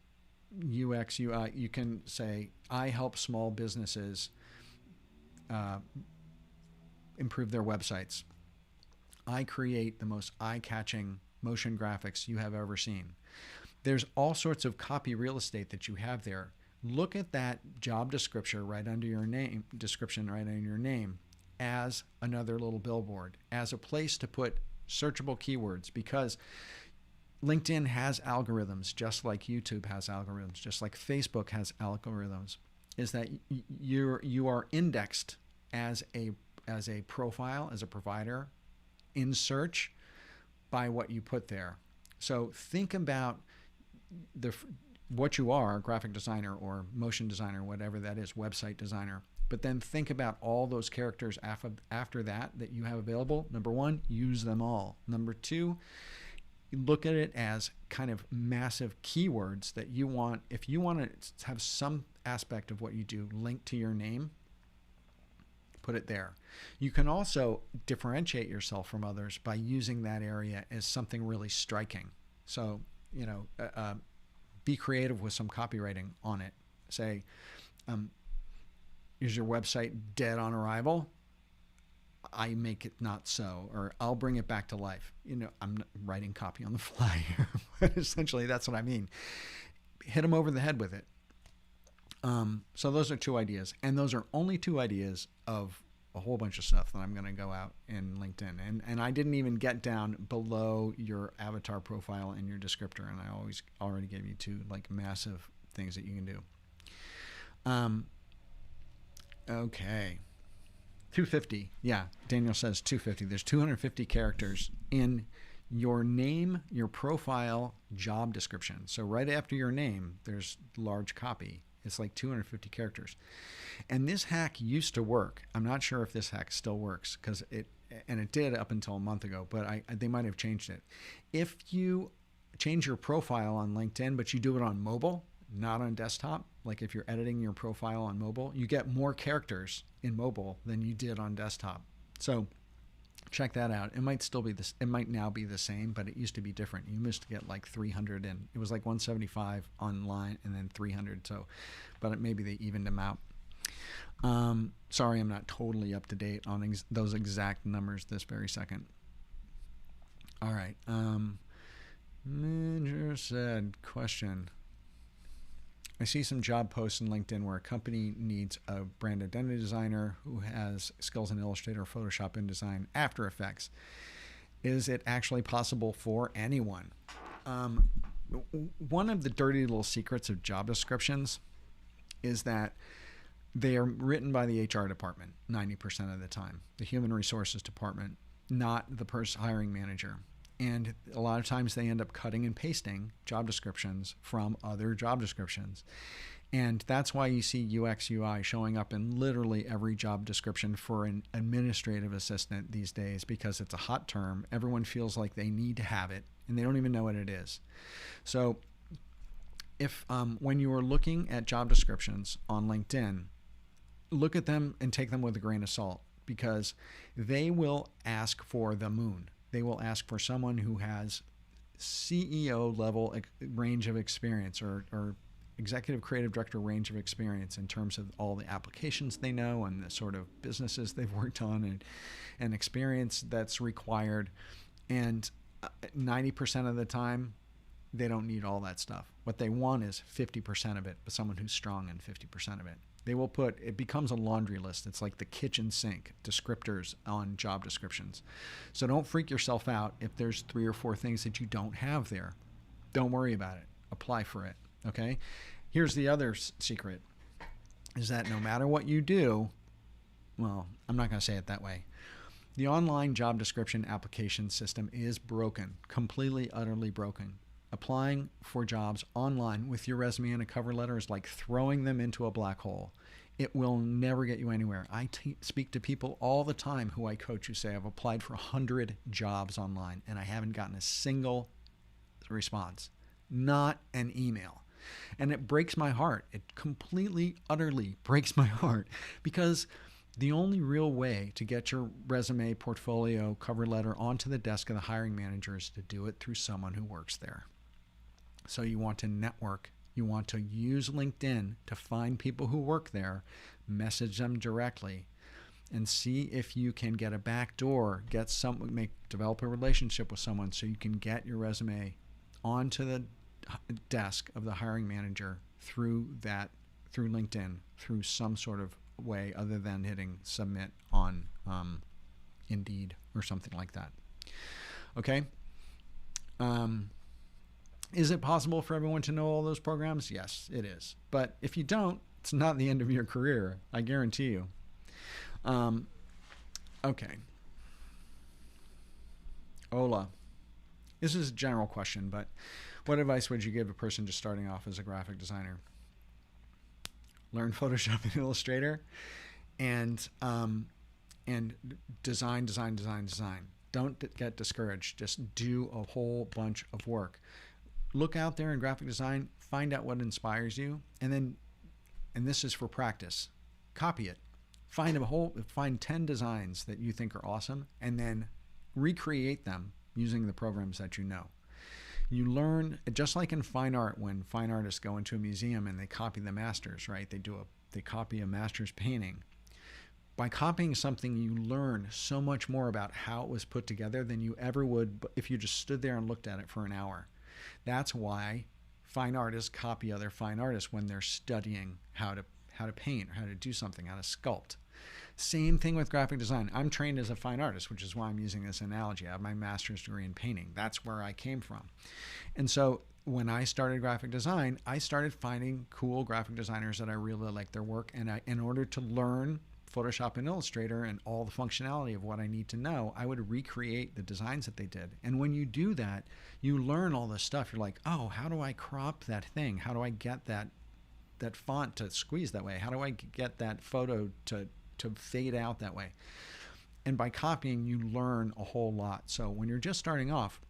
UX, UI. You can say, I help small businesses improve their websites. I create the most eye-catching motion graphics you have ever seen. There's all sorts of copy real estate that you have there. Look at that job description right under your name, as another little billboard, as a place to put searchable keywords, because LinkedIn has algorithms, just like YouTube has algorithms, just like Facebook has algorithms, is that you are indexed as a profile, as a provider in search by what you put there. So think about what you are, graphic designer or motion designer, whatever that is, website designer. But then think about all those characters after that you have available. Number one, use them all. Number two, look at it as kind of massive keywords that you want. If you want to have some aspect of what you do linked to your name, put it there. You can also differentiate yourself from others by using that area as something really striking. So, be creative with some copywriting on it. Say, is your website dead on arrival? I make it not so, or I'll bring it back to life. I'm not writing copy on the fly here, but essentially that's what I mean. Hit them over the head with it. So those are 2 ideas, and those are only 2 ideas of a whole bunch of stuff that I'm going to go out in LinkedIn. And I didn't even get down below your avatar profile and your descriptor, and I already gave you 2 like massive things that you can do. Okay. 250. Yeah, Daniel says 250. There's 250 characters in your name, your profile, job description. So right after your name, there's large copy. It's like 250 characters. And this hack used to work. I'm not sure if this hack still works, because it did up until a month ago, but they might have changed it. If you change your profile on LinkedIn, but you do it on mobile, not on desktop, like if you're editing your profile on mobile, you get more characters in mobile than you did on desktop. So check that out. It might still be this. It might now be the same, but it used to be different. You used to get like 300, and it was like 175 online and then 300. So, but maybe they evened them out. Sorry, I'm not totally up to date on those exact numbers this very second. All right. Manager said, question. I see some job posts in LinkedIn where a company needs a brand identity designer who has skills in Illustrator, Photoshop, InDesign, After Effects. Is it actually possible for anyone? One of the dirty little secrets of job descriptions is that they are written by the HR department 90% of the time, the human resources department, not the hiring manager. And a lot of times they end up cutting and pasting job descriptions from other job descriptions. And that's why you see UX, UI showing up in literally every job description for an administrative assistant these days, because it's a hot term. Everyone feels like they need to have it, and they don't even know what it is. So if when you are looking at job descriptions on LinkedIn, look at them and take them with a grain of salt, because they will ask for the moon. They will ask for someone who has CEO level range of experience, or executive creative director range of experience in terms of all the applications they know and the sort of businesses they've worked on and experience that's required. And 90% of the time, they don't need all that stuff. What they want is 50% of it, but someone who's strong in 50% of it. They will it becomes a laundry list. It's like the kitchen sink descriptors on job descriptions. So don't freak yourself out if there's 3 or 4 things that you don't have there. Don't worry about it. Apply for it, okay? Here's the other secret, is that no matter what you do, well, I'm not going to say it that way. The online job description application system is broken, completely, utterly broken. Applying for jobs online with your resume and a cover letter is like throwing them into a black hole. It will never get you anywhere. I speak to people all the time who I coach who say, I've applied for 100 jobs online and I haven't gotten a single response, not an email. And it breaks my heart. It completely, utterly breaks my heart, because the only real way to get your resume, portfolio, cover letter onto the desk of the hiring manager is to do it through someone who works there. So you want to network. You want to use LinkedIn to find people who work there, message them directly, and see if you can get a back door, develop a relationship with someone so you can get your resume onto the desk of the hiring manager through LinkedIn, through some sort of way other than hitting submit on Indeed or something like that. Okay. Is it possible for everyone to know all those programs? Yes, it is. But if you don't, it's not the end of your career. I guarantee you. Okay. Ola. This is a general question, but what advice would you give a person just starting off as a graphic designer? Learn Photoshop and Illustrator, and design. Don't get discouraged. Just do a whole bunch of work. Look out there in graphic design, find out what inspires you, and this is for practice. Copy it. Find 10 designs that you think are awesome, and then recreate them using the programs that you know. You learn, just like in fine art, when fine artists go into a museum and they copy the masters, right? They copy a master's painting. By copying something, you learn so much more about how it was put together than you ever would if you just stood there and looked at it for an hour. That's why fine artists copy other fine artists when they're studying how to paint, or how to do something, how to sculpt. Same thing with graphic design. I'm trained as a fine artist, which is why I'm using this analogy. I have my master's degree in painting. That's where I came from. And so when I started graphic design, I started finding cool graphic designers that I really liked their work. And in order to learn Photoshop and Illustrator and all the functionality of what I need to know, I would recreate the designs that they did. And when you do that, you learn all this stuff. You're like, oh, how do I crop that thing? How do I get that font to squeeze that way? How do I get that photo to fade out that way? And by copying, you learn a whole lot. So when you're just starting off,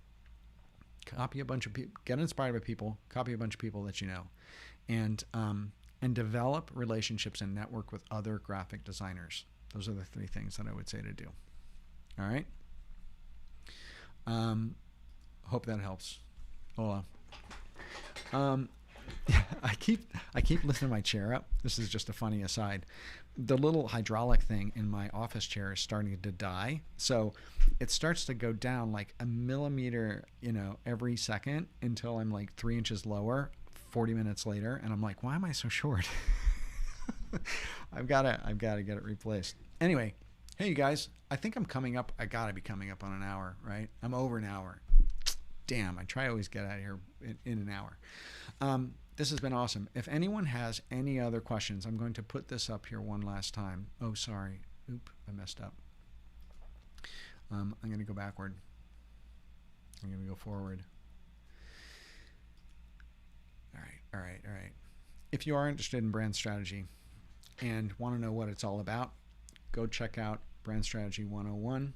copy a bunch of people, get inspired by people, copy a bunch of people that you know, and develop relationships and network with other graphic designers. Those are the 3 things that I would say to do. All right. Hope that helps. Hola. I keep lifting my chair up. This is just a funny aside. The little hydraulic thing in my office chair is starting to die. So it starts to go down like a millimeter, every second until I'm like 3 inches lower 40 minutes later. And I'm like, why am I so short? I've got to get it replaced. Anyway, hey, you guys, I think I'm coming up. I got to be coming up on an hour, right? I'm over an hour. Damn, I try to always get out of here in an hour. This has been awesome. If anyone has any other questions, I'm going to put this up here one last time. Oh, sorry. Oop, I messed up. I'm going to go backward. I'm going to go forward. All right. If you are interested in brand strategy and want to know what it's all about, go check out Brand Strategy 101,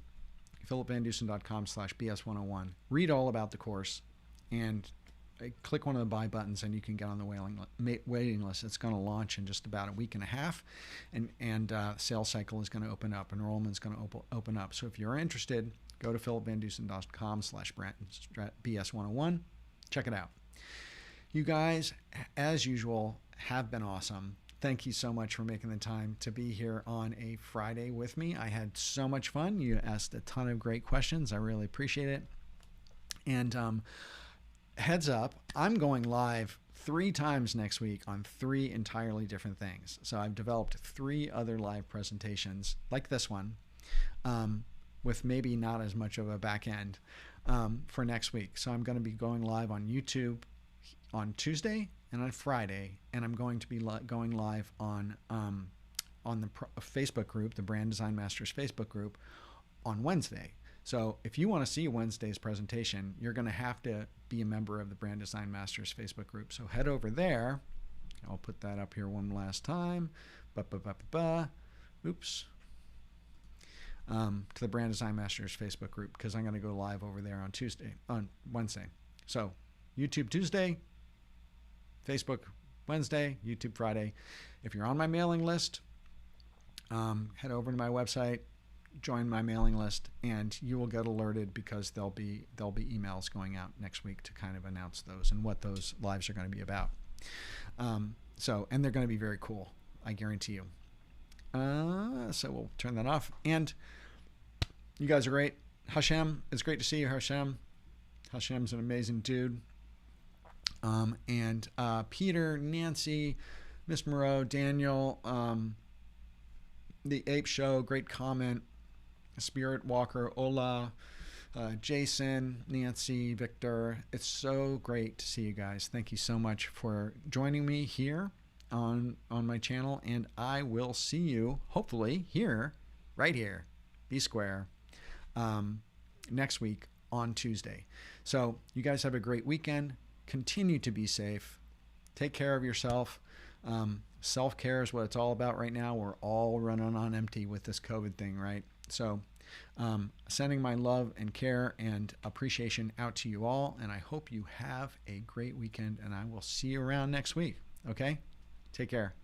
philipvandusen.com/BS101. Read all about the course and click one of the buy buttons and you can get on the waiting list. It's going to launch in just about a week and a half, and sales cycle is going to open up. Enrollment is going to open up. So if you're interested, go to philipvandusen.com/BS101. Check it out. You guys, as usual, have been awesome. Thank you so much for making the time to be here on a Friday with me. I had so much fun. You asked a ton of great questions. I really appreciate it. And heads up, I'm going live 3 times next week on 3 entirely different things. So I've developed 3 other live presentations like this one, with maybe not as much of a back end for next week. So I'm going to be going live on YouTube on Tuesday and on Friday, and I'm going to be going live on the Facebook group, the Brand Design Masters Facebook group, on Wednesday. So if you want to see Wednesday's presentation, you're going to have to be a member of the Brand Design Masters Facebook group. So head over there. I'll put that up here one last time. Oops. To the Brand Design Masters Facebook group, because I'm going to go live over there on Wednesday. So YouTube Tuesday, Facebook Wednesday, YouTube Friday. If you're on my mailing list, head over to my website, join my mailing list, and you will get alerted because there'll be emails going out next week to kind of announce those and what those lives are going to be about. And they're going to be very cool, I guarantee you. So we'll turn that off. And you guys are great. Hashem, it's great to see you, Hashem. Hashem's an amazing dude. And Peter, Nancy, Miss Moreau, Daniel, the Ape Show, great comment. Spirit Walker, Ola, Jason, Nancy, Victor. It's so great to see you guys. Thank you so much for joining me here on my channel, and I will see you hopefully here, right here, B Square, next week on Tuesday. So you guys have a great weekend. Continue to be safe. Take care of yourself. Self-care is what it's all about right now. We're all running on empty with this COVID thing, right? So sending my love and care and appreciation out to you all, and I hope you have a great weekend, and I will see you around next week. Okay? Take care.